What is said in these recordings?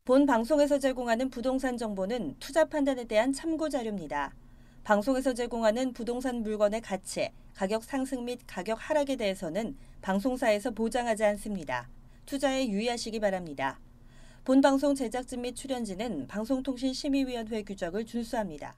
본 방송에서 제공하는 부동산 정보는 투자 판단에 대한 참고 자료입니다. 방송에서 제공하는 부동산 물건의 가치, 가격 상승 및 가격 하락에 대해서는 방송사에서 보장하지 않습니다. 투자에 유의하시기 바랍니다. 본 방송 제작진 및 출연진은 방송통신심의위원회 규정을 준수합니다.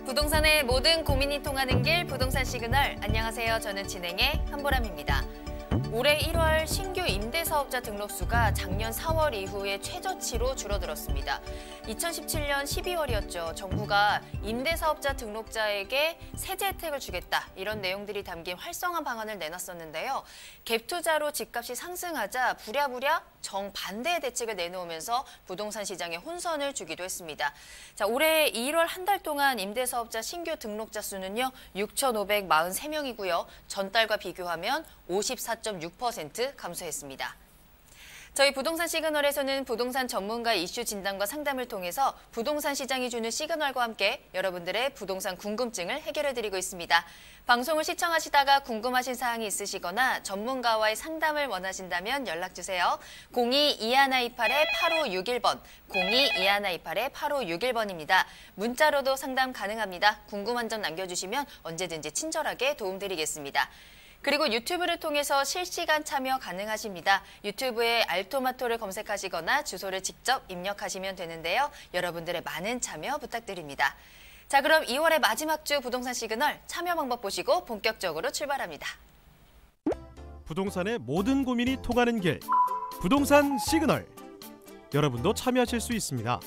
부동산의 모든 고민이 통하는 길 부동산 시그널. 안녕하세요. 저는 진행의 한보람입니다. 올해 1월 신규 임대사업자 등록수가 작년 4월 이후에 최저치로 줄어들었습니다. 2017년 12월이었죠. 정부가 임대사업자 등록자에게 세제 혜택을 주겠다. 이런 내용들이 담긴 활성화 방안을 내놨었는데요. 갭투자로 집값이 상승하자 부랴부랴 정반대의 대책을 내놓으면서 부동산 시장에 혼선을 주기도 했습니다. 자, 올해 1월 한 달 동안 임대사업자 신규 등록자 수는요. 6,543명이고요. 전달과 비교하면 54.6% 감소했습니다. 저희 부동산 시그널에서는 부동산 전문가 이슈 진단과 상담을 통해서 부동산 시장이 주는 시그널과 함께 여러분들의 부동산 궁금증을 해결해드리고 있습니다. 방송을 시청하시다가 궁금하신 사항이 있으시거나 전문가와의 상담을 원하신다면 연락주세요. 02-2128-8561번, 02-2128-8561번입니다. 문자로도 상담 가능합니다. 궁금한 점 남겨주시면 언제든지 친절하게 도움드리겠습니다. 그리고 유튜브를 통해서 실시간 참여 가능하십니다. 유튜브에 알토마토를 검색하시거나 주소를 직접 입력하시면 되는데요. 여러분들의 많은 참여 부탁드립니다. 자, 그럼 2월의 마지막 주 부동산 시그널 참여 방법 보시고 본격적으로 출발합니다. 부동산의 모든 고민이 통하는 길, 부동산 시그널. 여러분도 참여하실 수 있습니다.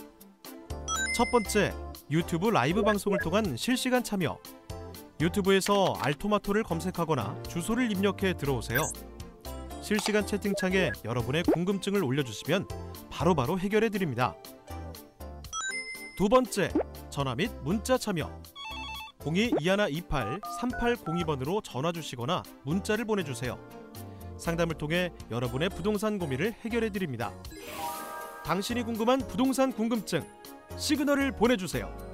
첫 번째, 유튜브 라이브 방송을 통한 실시간 참여. 유튜브에서 알토마토를 검색하거나 주소를 입력해 들어오세요. 실시간 채팅창에 여러분의 궁금증을 올려주시면 바로바로 해결해 드립니다. 두 번째, 전화 및 문자 참여. 02-2128-3802번으로 전화 주시거나 문자를 보내주세요. 상담을 통해 여러분의 부동산 고민을 해결해 드립니다. 당신이 궁금한 부동산 궁금증, 시그널을 보내주세요.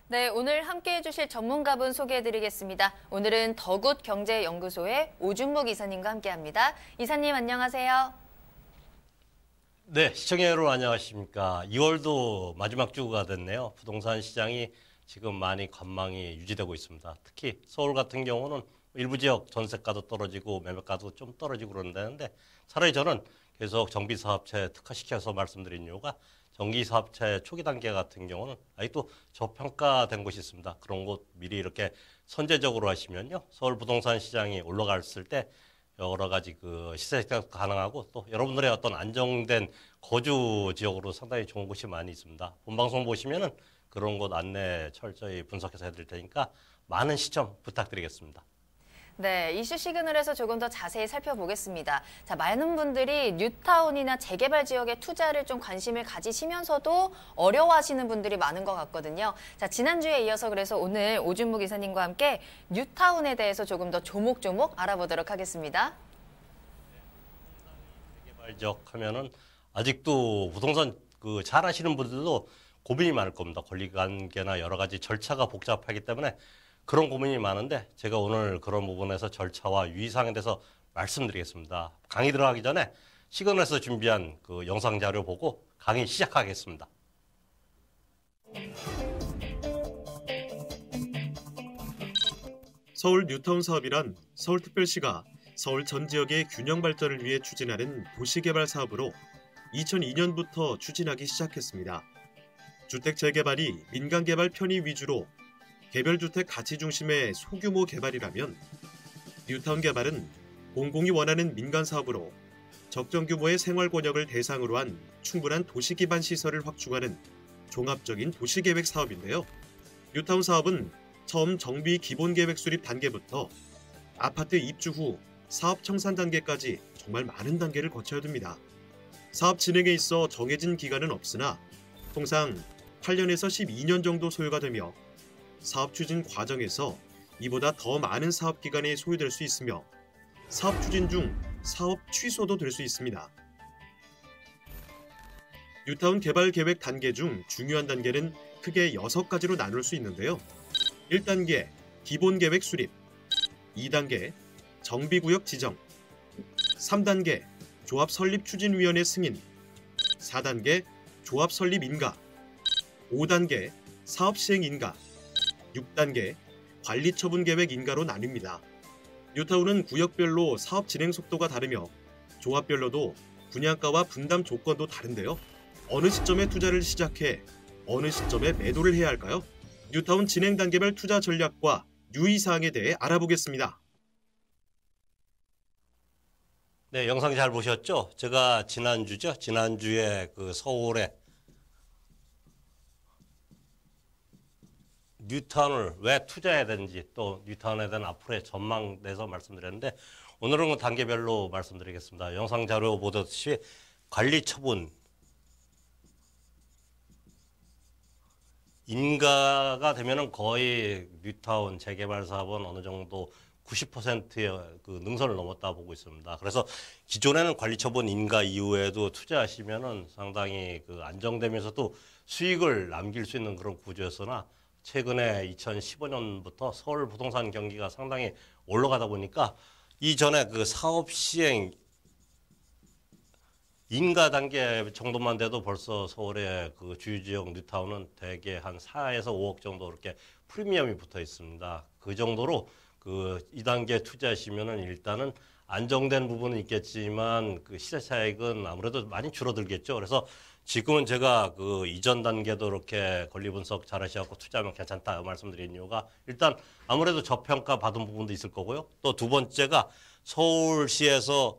네, 오늘 함께해 주실 전문가분 소개해드리겠습니다. 오늘은 더굿경제연구소의 오준묵 이사님과 함께합니다. 이사님 안녕하세요. 네, 시청자 여러분 안녕하십니까. 2월도 마지막 주가 됐네요. 부동산 시장이 지금 많이 관망이 유지되고 있습니다. 특히 서울 같은 경우는 일부 지역 전세가도 떨어지고 매매가도 좀 떨어지고 그런다는데 차라리 저는 계속 정비사업체 특화시켜서 말씀드린 이유가 정기사업체 초기 단계 같은 경우는 아직도 저평가된 곳이 있습니다. 그런 곳 미리 이렇게 선제적으로 하시면요. 서울 부동산 시장이 올라갔을 때 여러 가지 그 시세 혜택도 가능하고 또 여러분들의 어떤 안정된 거주 지역으로 상당히 좋은 곳이 많이 있습니다. 본방송 보시면은 그런 곳 안내 철저히 분석해서 해드릴 테니까 많은 시청 부탁드리겠습니다. 네, 이슈 시그널에서 조금 더 자세히 살펴보겠습니다. 자, 많은 분들이 뉴타운이나 재개발 지역에 투자를 좀 관심을 가지시면서도 어려워하시는 분들이 많은 것 같거든요. 자, 지난주에 이어서 그래서 오늘 오준묵 이사님과 함께 뉴타운에 대해서 조금 더 조목조목 알아보도록 하겠습니다. 재개발 지역 하면은 아직도 부동산 잘 하시는 분들도 고민이 많을 겁니다. 권리관계나 여러 가지 절차가 복잡하기 때문에 그런 고민이 많은데 제가 오늘 그런 부분에서 절차와 유의사항에 대해서 말씀드리겠습니다. 강의 들어가기 전에 시그널에서 준비한 그 영상 자료 보고 강의 시작하겠습니다. 서울 뉴타운 사업이란 서울특별시가 서울 전 지역의 균형 발전을 위해 추진하는 도시개발 사업으로 2002년부터 추진하기 시작했습니다. 주택 재개발이 민간개발 편의 위주로 개별주택 가치 중심의 소규모 개발이라면 뉴타운 개발은 공공이 원하는 민간 사업으로 적정 규모의 생활 권역을 대상으로 한 충분한 도시 기반 시설을 확충하는 종합적인 도시계획 사업인데요. 뉴타운 사업은 처음 정비 기본계획 수립 단계부터 아파트 입주 후 사업 청산 단계까지 정말 많은 단계를 거쳐야 됩니다. 사업 진행에 있어 정해진 기간은 없으나 통상 8년에서 12년 정도 소요가 되며 사업 추진 과정에서 이보다 더 많은 사업 기간이 소요될 수 있으며 사업 추진 중 사업 취소도 될 수 있습니다. 뉴타운 개발 계획 단계 중 중요한 단계는 크게 6가지로 나눌 수 있는데요. 1단계 기본계획 수립, 2단계 정비구역 지정, 3단계 조합 설립 추진위원회 승인, 4단계 조합 설립 인가, 5단계 사업 시행 인가, 6단계 관리 처분 계획 인가로 나뉩니다. 뉴타운은 구역별로 사업 진행 속도가 다르며 조합별로도 분양가와 분담 조건도 다른데요. 어느 시점에 투자를 시작해 어느 시점에 매도를 해야 할까요? 뉴타운 진행 단계별 투자 전략과 유의사항에 대해 알아보겠습니다. 네, 영상 잘 보셨죠? 제가 지난주에 그 서울에 뉴타운을 왜 투자해야 되는지 또 뉴타운에 대한 앞으로의 전망에 대해서 말씀드렸는데 오늘은 단계별로 말씀드리겠습니다. 영상 자료 보듯이 관리 처분 인가가 되면은 거의 뉴타운 재개발 사업은 어느 정도 90%의 그 능선을 넘었다 보고 있습니다. 그래서 기존에는 관리 처분 인가 이후에도 투자하시면은 상당히 그 안정되면서도 수익을 남길 수 있는 그런 구조였으나 최근에 2015년부터 서울 부동산 경기가 상당히 올라가다 보니까 이전에 그 사업 시행 인가 단계 정도만 돼도 벌써 서울의 그 주요 지역 뉴타운은 대개 한 4에서 5억 정도 이렇게 프리미엄이 붙어 있습니다. 그 정도로 그 2단계 투자하시면은 일단은 안정된 부분은 있겠지만 그 시세 차익은 아무래도 많이 줄어들겠죠. 그래서 지금은 제가 그 이전 단계도 이렇게 권리 분석 잘 하셔갖고 투자하면 괜찮다 말씀드린 이유가 일단 아무래도 저평가 받은 부분도 있을 거고요. 또 두 번째가 서울시에서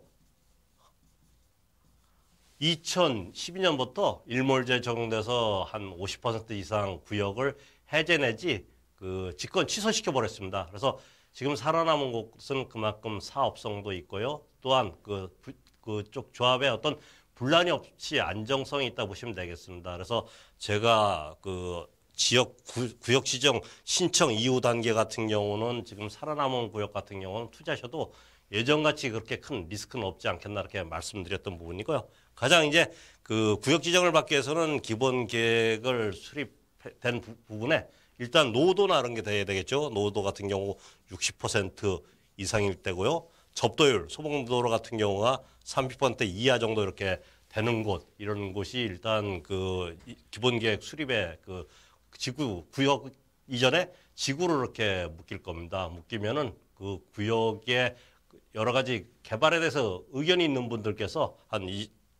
2012년부터 일몰제 적용돼서 한 50% 이상 구역을 해제 내지 그 직권 취소시켜 버렸습니다. 그래서 지금 살아남은 곳은 그만큼 사업성도 있고요. 또한 그쪽 조합에 어떤 분란이 없이 안정성이 있다 보시면 되겠습니다. 그래서 제가 그 지역 구역 지정 신청 이후 단계 같은 경우는 지금 살아남은 구역 같은 경우는 투자하셔도 예전같이 그렇게 큰 리스크는 없지 않겠나 이렇게 말씀드렸던 부분이고요. 가장 이제 그 구역 지정을 받기 위해서는 기본 계획을 수립된 부분에 일단 노도나 이런 게 돼야 되겠죠. 노도 같은 경우 60% 이상일 때고요. 접도율, 소봉도로 같은 경우가 30% 이하 정도 이렇게 되는 곳, 이런 곳이 일단 그 기본 계획 수립에 그 지구, 구역 이전에 지구를 이렇게 묶일 겁니다. 묶이면은 그 구역에 여러 가지 개발에 대해서 의견이 있는 분들께서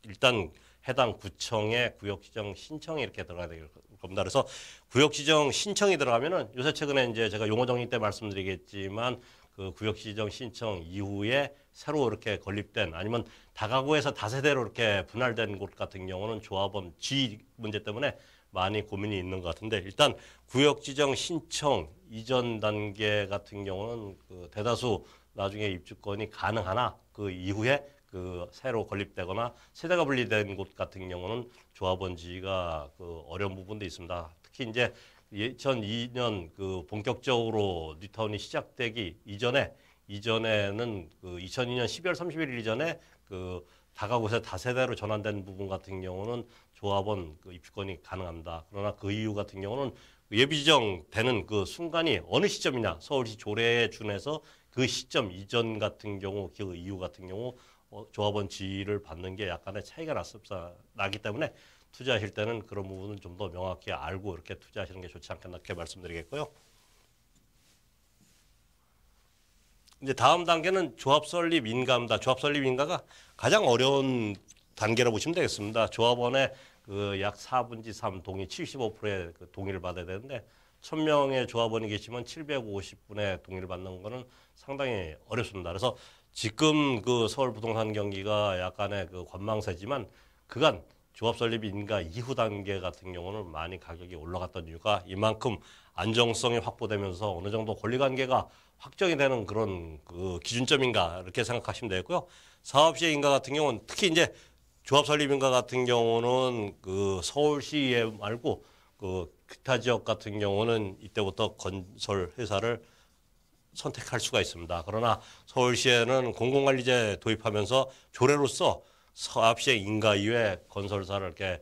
일단 해당 구청의 구역 지정 신청이 이렇게 들어가야 될 겁니다. 그래서 구역 지정 신청이 들어가면은 요새 최근에 이제 제가 용어 정리 때 말씀드리겠지만 그 구역 지정 신청 이후에 새로 이렇게 건립된 아니면 다가구에서 다세대로 이렇게 분할된 곳 같은 경우는 조합원 지위 문제 때문에 많이 고민이 있는 것 같은데 일단 구역 지정 신청 이전 단계 같은 경우는 그 대다수 나중에 입주권이 가능하나 그 이후에 그 새로 건립되거나 세대가 분리된 곳 같은 경우는 조합원 지위가 그 어려운 부분도 있습니다. 특히 이제 2002년 그 본격적으로 뉴타운이 시작되기 이전에는 그 2002년 12월 31일 이전에 그 다가구에서 다세대로 전환된 부분 같은 경우는 조합원 그 입주권이 가능합니다. 그러나 그 이후 같은 경우는 예비 지정되는 그 순간이 어느 시점이냐 서울시 조례에 준해서 그 시점 이전 같은 경우 그 이후 같은 경우 조합원 지위를 받는 게 약간의 차이가 나기 때문에 투자하실 때는 그런 부분은 좀 더 명확히 알고 이렇게 투자하시는 게 좋지 않겠나 이렇게 말씀드리겠고요. 이제 다음 단계는 조합 설립 인가입니다. 조합 설립 인가가 가장 어려운 단계라고 보시면 되겠습니다. 조합원의 그 약 4분의 3 동의 75%의 그 동의를 받아야 되는데 1000명의 조합원이 계시면 750분의 동의를 받는 거는 상당히 어렵습니다. 그래서 지금 그 서울 부동산 경기가 약간의 그 관망세지만 그간 조합 설립 인가 이후 단계 같은 경우는 많이 가격이 올라갔던 이유가 이만큼 안정성이 확보되면서 어느 정도 권리관계가 확정이 되는 그런 그 기준점인가 이렇게 생각하시면 되고요. 사업시의 인가 같은 경우는 특히 이제 조합 설립 인가 같은 경우는 그 서울시에 말고 그 기타 지역 같은 경우는 이때부터 건설 회사를 선택할 수가 있습니다. 그러나 서울시에는 공공관리제 도입하면서 조례로서 사업시행 인가 이외에 건설사를 이렇게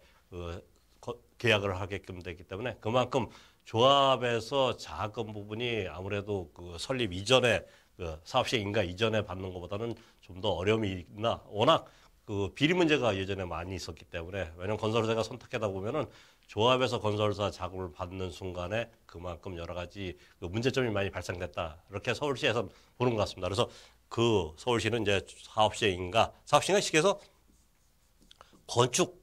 계약을 하게끔 되기 때문에 그만큼 조합에서 자금 부분이 아무래도 그 설립 이전에 그 사업시행 인가 이전에 받는 것보다는 좀 더 어려움이 있나 워낙 그 비리 문제가 예전에 많이 있었기 때문에 왜냐면 건설사가 선택하다 보면은 조합에서 건설사 자금을 받는 순간에 그만큼 여러 가지 그 문제점이 많이 발생됐다 이렇게 서울시에서 보는 것 같습니다. 그래서 그 서울시는 이제 사업시행인가 시에서 건축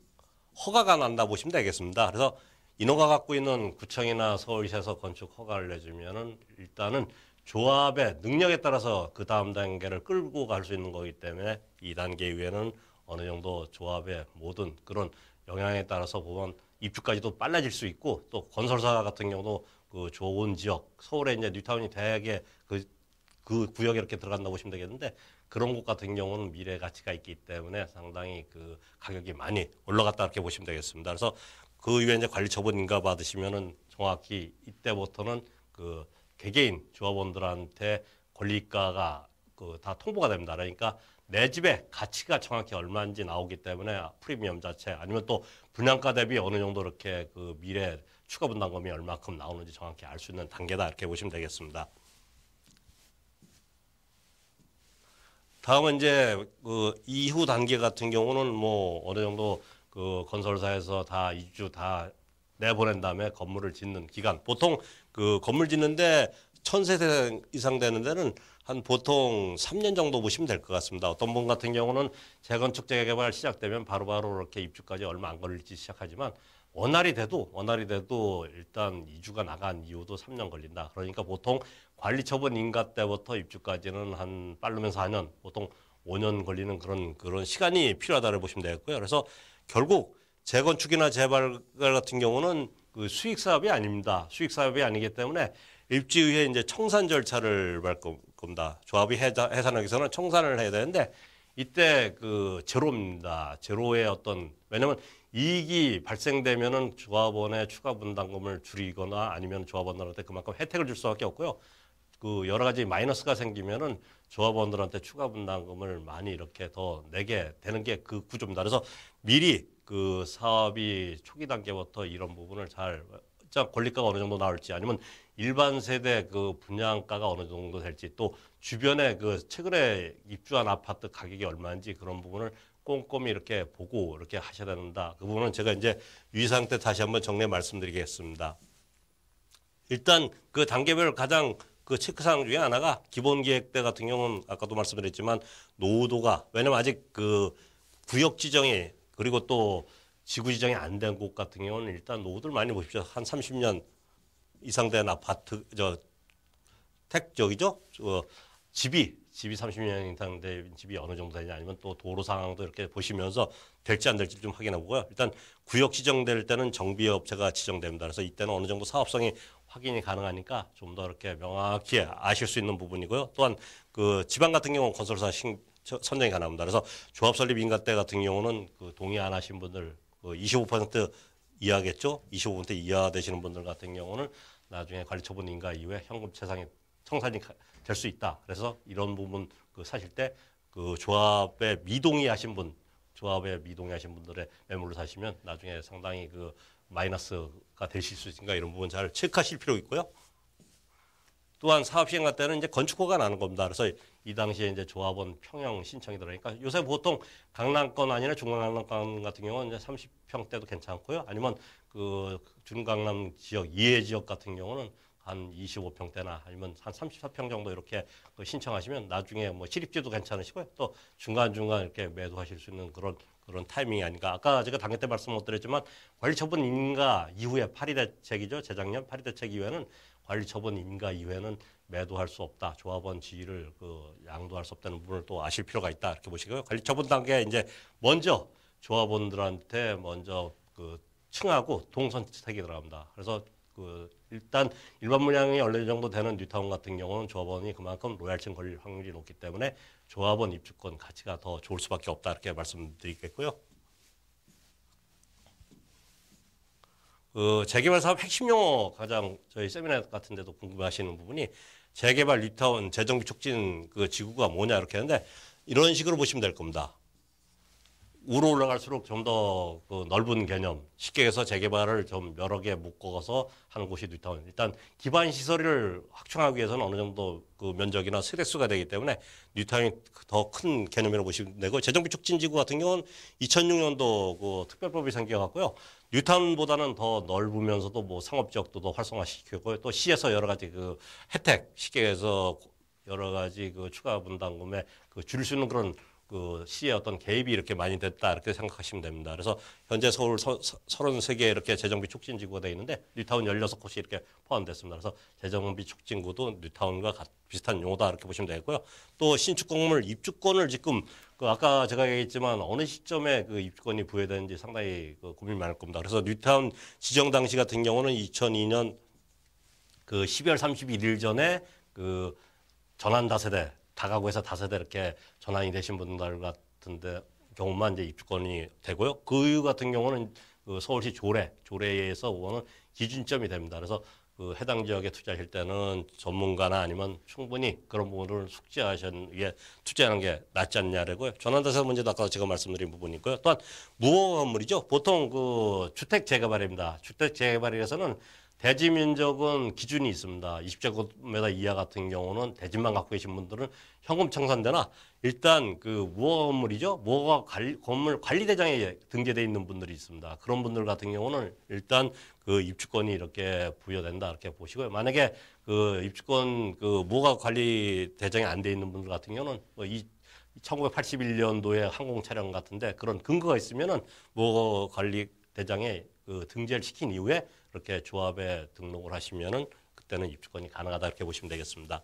허가가 난다 보시면 되겠습니다. 그래서 인허가 갖고 있는 구청이나 서울시에서 건축 허가를 내주면은 일단은 조합의 능력에 따라서 그 다음 단계를 끌고 갈 수 있는 거기 때문에 2단계 이후에는 어느 정도 조합의 모든 그런 영향에 따라서 보면 입주까지도 빨라질 수 있고 또 건설사 같은 경우도 그 좋은 지역 서울에 이제 뉴타운이 대개 그 구역에 이렇게 들어간다고 보시면 되겠는데 그런 곳 같은 경우는 미래 가치가 있기 때문에 상당히 그 가격이 많이 올라갔다 이렇게 보시면 되겠습니다. 그래서 그 이후에 이제 관리 처분 인가 받으시면은 정확히 이때부터는 그 개개인 조합원들한테 권리가가 그 다 통보가 됩니다. 그러니까 내 집의 가치가 정확히 얼마인지 나오기 때문에 프리미엄 자체 아니면 또 분양가 대비 어느 정도 이렇게 그 미래 추가 분담금이 얼마큼 나오는지 정확히 알 수 있는 단계다 이렇게 보시면 되겠습니다. 다음은 이제 그 이후 단계 같은 경우는 뭐 어느 정도 그 건설사에서 다 입주 다 내보낸 다음에 건물을 짓는 기간 보통 그 건물 짓는데 1000세대 이상 되는 데는 한 보통 3년 정도 보시면 될 것 같습니다. 어떤 분 같은 경우는 재건축 재개발 시작되면 바로바로 이렇게 입주까지 얼마 안 걸릴지 시작하지만 원활히 돼도 일단 이주가 나간 이후도 3년 걸린다. 그러니까 보통 관리처분 인가 때부터 입주까지는 한 빠르면 4년, 보통 5년 걸리는 그런 시간이 필요하다고 보시면 되겠고요. 그래서 결국 재건축이나 재개발 같은 경우는 그 수익 사업이 아닙니다. 수익 사업이 아니기 때문에 입주 후에 이제 청산 절차를 밟을 겁니다. 조합이 해산하기 위해서는 청산을 해야 되는데 이때 그 제로입니다. 제로의 왜냐면 이익이 발생되면은 조합원의 추가 분담금을 줄이거나 아니면 조합원들한테 그만큼 혜택을 줄 수밖에 없고요. 그 여러 가지 마이너스가 생기면은 조합원들한테 추가 분담금을 많이 이렇게 더 내게 되는 게 그 구조입니다. 그래서 미리 그 사업이 초기 단계부터 이런 부분을 잘 권리가가 어느 정도 나올지 아니면 일반 세대 그 분양가가 어느 정도 될지 또 주변에 그 최근에 입주한 아파트 가격이 얼마인지 그런 부분을 꼼꼼히 이렇게 보고 이렇게 하셔야 된다. 그 부분은 제가 이제 위상 때 다시 한번 정리해 말씀드리겠습니다. 일단 그 단계별 가장 그 체크사항 중에 하나가 기본 계획대 같은 경우는 아까도 말씀드렸지만 노후도가 왜냐면 아직 그 구역 지정이 그리고 또 지구 지정이 안 된 곳 같은 경우는 일단 노후들 많이 보십시오. 한 30년 이상 된 아파트 집이 30년 이상 된 집이 어느 정도 되냐 아니면 또 도로 상황도 이렇게 보시면서 될지 안 될지 좀 확인해 보고요. 일단 구역 지정될 때는 정비업체가 지정됩니다. 그래서 이때는 어느 정도 사업성이 확인이 가능하니까 좀 더 이렇게 명확히 아실 수 있는 부분이고요. 또한 그 지방 같은 경우는 건설사 선정이 가능합니다. 그래서 조합 설립 인가 때 같은 경우는 그 동의 안 하신 분들 25% 이하겠죠. 25% 이하 되시는 분들 같은 경우는 나중에 관리처분 인가 이후에 현금 청산이 될 수 있다. 그래서 이런 부분 그 사실 때 그 조합에 미동의하신 분들의 매물로 사시면 나중에 상당히 그 마이너스가 되실 수 있으니까 이런 부분 잘 체크하실 필요가 있고요. 또한 사업 시행 할 때는 이제 건축허가 나는 겁니다. 그래서 이 당시에 이제 조합원 평형 신청이 들어가니까 요새 보통 강남권 아니라 중강남권 같은 경우는 이제 30평대도 괜찮고요. 아니면 그 중강남 지역, 이해 지역 같은 경우는 한 25평대나 아니면 한 34평 정도 이렇게 신청하시면 나중에 뭐 시립지도 괜찮으시고요. 또 중간중간 이렇게 매도하실 수 있는 그런 타이밍이 아닌가. 아까 제가 당일 때 말씀 못 드렸지만 관리처분 인가 이후에 8위 대책이죠. 재작년 8위 대책 이후에는 관리처분 인가 이후에는 매도할 수 없다. 조합원 지위를 양도할 수 없다는 부분을 또 아실 필요가 있다. 이렇게 보시고요. 관리처분 단계에 이제 먼저 조합원들한테 먼저 층하고 동선택이 들어갑니다. 그래서 일단 일반 물량이 어느 정도 되는 뉴타운 같은 경우는 조합원이 그만큼 로얄층 걸릴 확률이 높기 때문에 조합원 입주권 가치가 더 좋을 수밖에 없다. 이렇게 말씀드리겠고요. 재개발 사업 핵심 용어 가장 저희 세미나 같은 데도 궁금해하시는 부분이 재개발 뉴타운 재정비 촉진 지구가 뭐냐 이렇게 하는데 이런 식으로 보시면 될 겁니다. 위로 올라갈수록 좀 더 그 넓은 개념, 쉽게 해서 재개발을 좀 여러 개 묶어서 하는 곳이 뉴타운. 일단 기반 시설을 확충하기 위해서는 어느 정도 그 면적이나 세대수가 되기 때문에 뉴타운이 더 큰 개념이라고 보시면 되고, 재정비 촉진지구 같은 경우는 2006년도 그 특별법이 생겨갖고요. 뉴타운보다는 더 넓으면서도 뭐 상업지역도 더 활성화시키고, 또 시에서 여러 가지 그 혜택, 쉽게 해서 여러 가지 그 추가 분담금에 그 줄 수 있는 그런 그 시의 어떤 개입이 이렇게 많이 됐다, 이렇게 생각하시면 됩니다. 그래서 현재 서울 33개 이렇게 재정비 촉진지구가 되어 있는데 뉴타운 16곳이 이렇게 포함됐습니다. 그래서 재정비 촉진구도 뉴타운과 비슷한 용어다, 이렇게 보시면 되고요. 또 신축 건물 입주권을 지금 그 아까 제가 얘기했지만 어느 시점에 그 입주권이 부여되는지 상당히 그 고민이 많을 겁니다. 그래서 뉴타운 지정 당시 같은 경우는 2002년 그 12월 31일 전에 그 전환 다세대, 다가구에서 다세대 이렇게 전환이 되신 분들 같은데 경우만 이제 입주권이 되고요. 그 이유 같은 경우는 그 서울시 조례에서 오는 기준점이 됩니다. 그래서 그 해당 지역에 투자하실 때는 전문가나 아니면 충분히 그런 부분을 숙지하신 위해 투자하는 게 낫지 않냐라고요. 전환다세 문제도 아까 제가 말씀드린 부분이고요. 또한 무허가 건물이죠. 보통 그 주택 재개발입니다. 주택 재개발에서는 대지 면적은 기준이 있습니다. 20제곱미터 이하 같은 경우는 대지만 갖고 계신 분들은 현금 청산되나, 일단 그 무허가 건물이죠. 무허가 건물 관리대장에 등재되어 있는 분들이 있습니다. 그런 분들 같은 경우는 일단 그 입주권이 이렇게 부여된다, 이렇게 보시고요. 만약에 그 입주권 그 무허가 관리대장에 안 돼 있는 분들 같은 경우는 뭐 1981년도에 항공 차량 같은데 그런 근거가 있으면은 무허가 관리대장에 그 등재를 시킨 이후에 이렇게 조합에 등록을 하시면은 그때는 입주권이 가능하다, 이렇게 보시면 되겠습니다.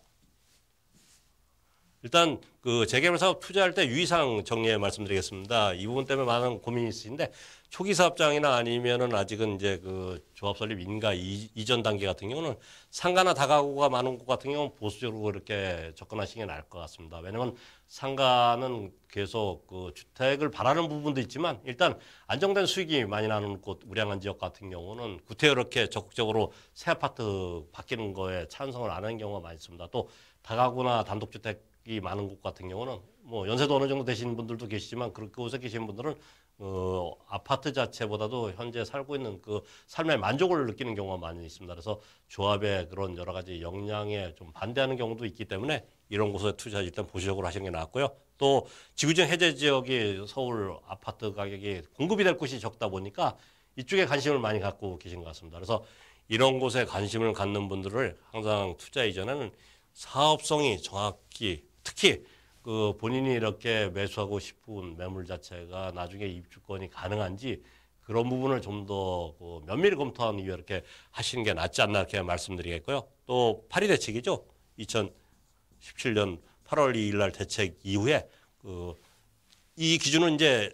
일단 그 재개발 사업 투자할 때 유의사항 정리해 말씀드리겠습니다. 이 부분 때문에 많은 고민이 있으신데, 초기 사업장이나 아니면은 아직은 이제 그 조합 설립 인가 이전 단계 같은 경우는 상가나 다가구가 많은 곳 같은 경우는 보수적으로 이렇게 접근하시는 게 나을 것 같습니다. 왜냐하면 상가는 계속 그 주택을 바라는 부분도 있지만 일단 안정된 수익이 많이 나는 곳, 우량한 지역 같은 경우는 구태 이렇게 적극적으로 새 아파트 바뀌는 거에 찬성을 안 하는 경우가 많이 있습니다. 또 다가구나 단독주택이 많은 곳 같은 경우는 뭐 연세도 어느 정도 되시는 분들도 계시지만 그곳에 계시는 분들은 아파트 자체보다도 현재 살고 있는 그 삶의 만족을 느끼는 경우가 많이 있습니다. 그래서 조합의 그런 여러 가지 역량에 좀 반대하는 경우도 있기 때문에 이런 곳에 투자 일단 보수적으로 하시는 게 낫고요. 또 지구적 해제 지역이 서울 아파트 가격이 공급이 될 곳이 적다 보니까 이쪽에 관심을 많이 갖고 계신 것 같습니다. 그래서 이런 곳에 관심을 갖는 분들을 항상 투자 이전에는 사업성이 정확히, 특히 그 본인이 이렇게 매수하고 싶은 매물 자체가 나중에 입주권이 가능한지 그런 부분을 좀 더 그 면밀히 검토한 이후에 이렇게 하시는 게 낫지 않나, 이렇게 말씀드리겠고요. 또 파리 대책이죠. 2017년 8월 2일 날 대책 이후에 이 기준은 이제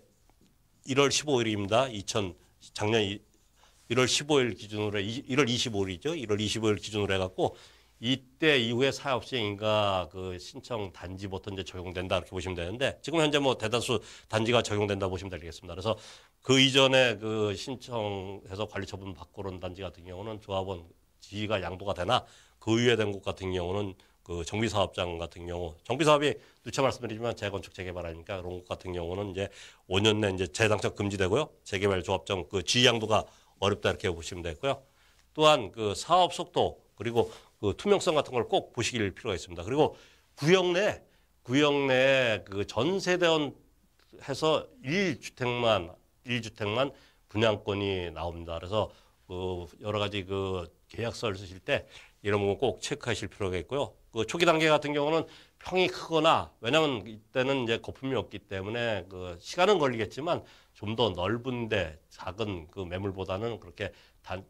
1월 15일입니다. 작년 1월 15일 기준으로 1월 25일이죠. 1월 25일 기준으로 해갖고 이때 이후에 사업시행인가 그 신청 단지부터 이제 적용된다, 이렇게 보시면 되는데, 지금 현재 뭐 대다수 단지가 적용된다 보시면 되겠습니다. 그래서 그 이전에 그 신청해서 관리 처분 받고 그런 단지 같은 경우는 조합원 지위가 양도가 되나, 그 이후에 된 곳 같은 경우는 그 정비사업장 같은 경우, 정비사업이 누차 말씀드리지만 재건축 재개발 아닙니까? 그런 곳 같은 경우는 이제 5년 내 이제 재당착 금지되고요. 재개발 조합장 그 지위 양도가 어렵다, 이렇게 보시면 되고요. 또한 그 사업 속도, 그리고 그 투명성 같은 걸 꼭 보시길 필요가 있습니다. 그리고 구역 내 그 전세대원 해서 1주택만 분양권이 나옵니다. 그래서 그 여러 가지 그 계약서를 쓰실 때 이런 부분 꼭 체크하실 필요가 있고요. 그 초기 단계 같은 경우는 평이 크거나, 왜냐하면 이때는 이제 거품이 없기 때문에 그 시간은 걸리겠지만 좀 더 넓은데 작은 그 매물보다는 그렇게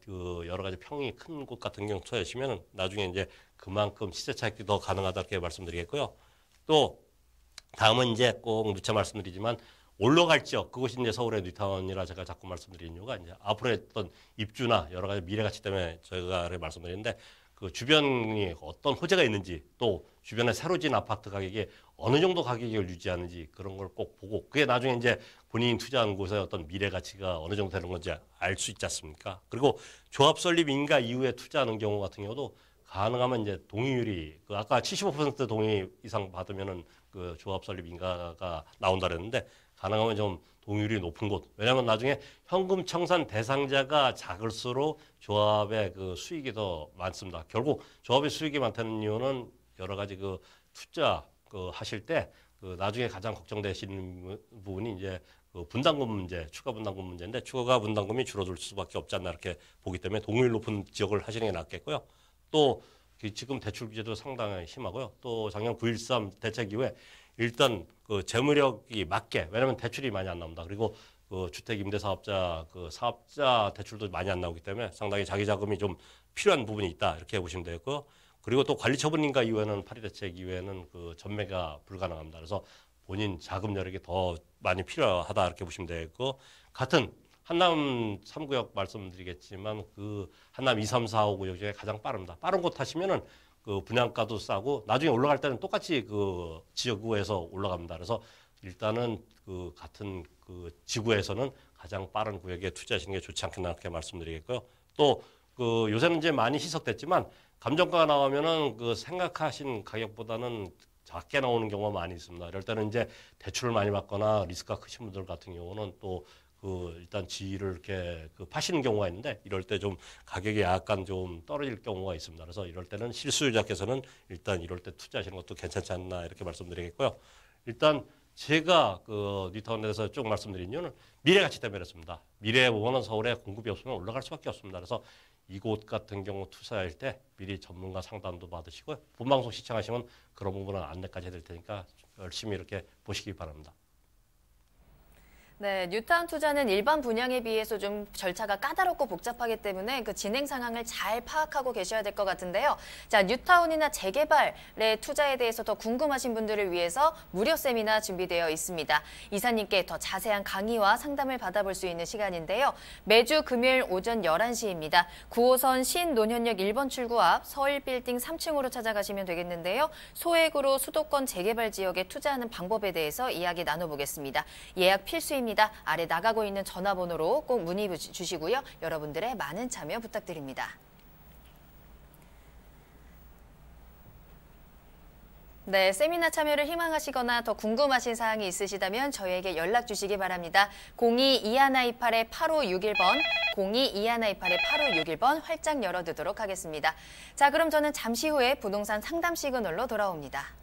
그 여러 가지 평이 큰 곳 같은 경우 투자하시면 나중에 이제 그만큼 시세 차익이 더 가능하다, 이렇게 말씀드리겠고요. 또 다음은 이제 꼭 누차 말씀드리지만 올라갈 지역, 그것이 이제 서울의 뉴타운이라 제가 자꾸 말씀드리는 이유가 이제 앞으로 했던 입주나 여러 가지 미래 가치 때문에 저희가 말씀드리는데, 그 주변이 어떤 호재가 있는지, 또 주변에 새로 지은 아파트 가격이 어느 정도 가격을 유지하는지 그런 걸 꼭 보고, 그게 나중에 이제 본인이 투자한 곳의 어떤 미래 가치가 어느 정도 되는 건지 알 수 있지 않습니까? 그리고 조합 설립 인가 이후에 투자하는 경우 같은 경우도 가능하면 이제 동의율이 그 아까 75% 동의 이상 받으면은 그 조합 설립 인가가 나온다 그랬는데, 가능하면 좀 동의율이 높은 곳. 왜냐하면 나중에 현금 청산 대상자가 작을수록 조합의 그 수익이 더 많습니다. 결국 조합의 수익이 많다는 이유는 여러 가지 그 투자 그 하실 때 그 나중에 가장 걱정되시는 부분이 이제 그 분담금 문제, 추가 분담금 문제인데 추가 분담금이 줄어들 수밖에 없지 않나 이렇게 보기 때문에 동의율 높은 지역을 하시는 게 낫겠고요. 또 지금 대출 규제도 상당히 심하고요. 또 작년 9.13 대책 이후에 일단 그 재무력이 맞게, 왜냐하면 대출이 많이 안 나옵니다. 그리고 그 주택 임대 사업자 그 사업자 대출도 많이 안 나오기 때문에 상당히 자기 자금이 좀 필요한 부분이 있다 이렇게 보시면 되겠고요. 그리고 또 관리 처분인가 이후에는 파리 대책 이후에는 그 전매가 불가능합니다. 그래서 본인 자금 여력이 더 많이 필요하다 이렇게 보시면 되겠고, 같은 한남 3구역 말씀드리겠지만 그 한남 2, 3, 4, 5구역 중에 가장 빠릅니다. 빠른 곳 하시면은 그 분양가도 싸고 나중에 올라갈 때는 똑같이 그 지역구에서 올라갑니다. 그래서 일단은 그 같은 그 지구에서는 가장 빠른 구역에 투자하시는 게 좋지 않겠나 이렇게 말씀드리겠고요. 또 그 요새는 이제 많이 희석됐지만 감정가가 나오면은 그 생각하신 가격보다는 작게 나오는 경우가 많이 있습니다. 이럴 때는 이제 대출을 많이 받거나 리스크가 크신 분들 같은 경우는 또 그 일단 지위를 이렇게 그 파시는 경우가 있는데 이럴 때 좀 가격이 약간 좀 떨어질 경우가 있습니다. 그래서 이럴 때는 실수요자께서는 일단 이럴 때 투자하시는 것도 괜찮지 않나 이렇게 말씀드리겠고요. 일단 제가 그 뉴타운에서 쭉 말씀드린 이유는 미래 가치 때문에 그렇습니다. 미래에 보면은 서울에 공급이 없으면 올라갈 수밖에 없습니다. 그래서 이곳 같은 경우 투자할 때 미리 전문가 상담도 받으시고요. 본방송 시청하시면 그런 부분은 안내까지 해드릴 테니까 열심히 이렇게 보시기 바랍니다. 네, 뉴타운 투자는 일반 분양에 비해서 좀 절차가 까다롭고 복잡하기 때문에 그 진행 상황을 잘 파악하고 계셔야 될 것 같은데요. 자, 뉴타운이나 재개발의 투자에 대해서 더 궁금하신 분들을 위해서 무료 세미나 준비되어 있습니다. 이사님께 더 자세한 강의와 상담을 받아볼 수 있는 시간인데요. 매주 금요일 오전 11시입니다. 9호선 신논현역 1번 출구 앞 서울빌딩 3층으로 찾아가시면 되겠는데요. 소액으로 수도권 재개발 지역에 투자하는 방법에 대해서 이야기 나눠보겠습니다. 예약 필수입니다. 아래 나가고 있는 전화번호로 꼭 문의 주시고요. 여러분들의 많은 참여 부탁드립니다. 네, 세미나 참여를 희망하시거나 더 궁금하신 사항이 있으시다면 저희에게 연락 주시기 바랍니다. 02-2128-8561번, 02-2128-8561번 활짝 열어두도록 하겠습니다. 자, 그럼 저는 잠시 후에 부동산 상담 시그널로 돌아옵니다.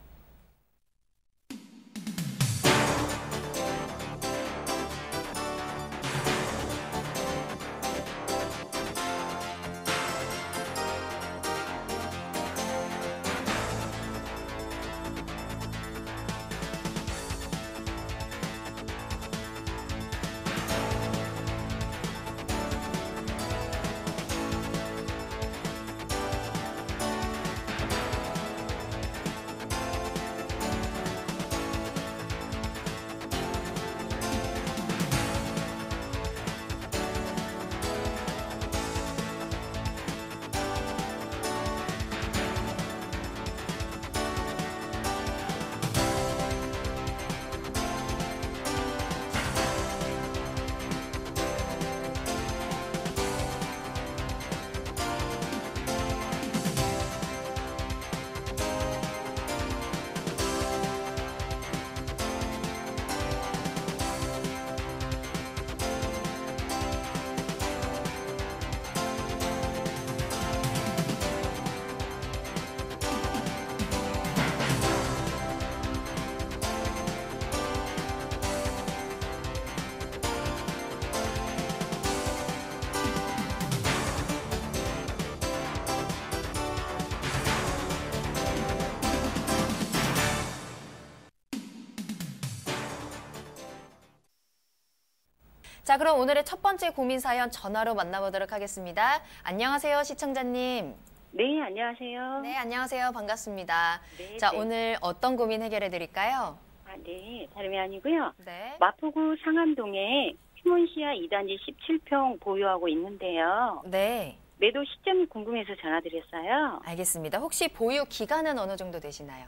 자, 그럼 오늘의 첫 번째 고민 사연 전화로 만나보도록 하겠습니다. 안녕하세요, 시청자님. 네, 안녕하세요. 네, 안녕하세요. 반갑습니다. 네, 자, 네. 오늘 어떤 고민 해결해 드릴까요? 네, 다름이 아니고요. 네. 마포구 상암동에 휴먼시아 2단지 17평 보유하고 있는데요. 네, 매도 시점이 궁금해서 전화드렸어요. 알겠습니다. 혹시 보유 기간은 어느 정도 되시나요?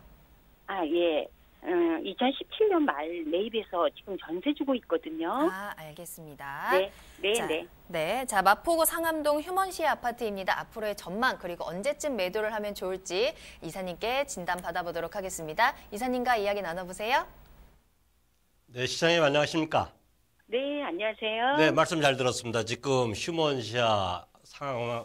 예. 2017년 말 매입해서 지금 전세 주고 있거든요. 아, 알겠습니다. 네, 네, 자, 네. 네, 자, 마포구 상암동 휴먼시아 아파트입니다. 앞으로의 전망 그리고 언제쯤 매도를 하면 좋을지 이사님께 진단 받아보도록 하겠습니다. 이사님과 이야기 나눠보세요. 네, 시장님 안녕하십니까? 네, 안녕하세요. 네, 말씀 잘 들었습니다. 지금 휴먼시아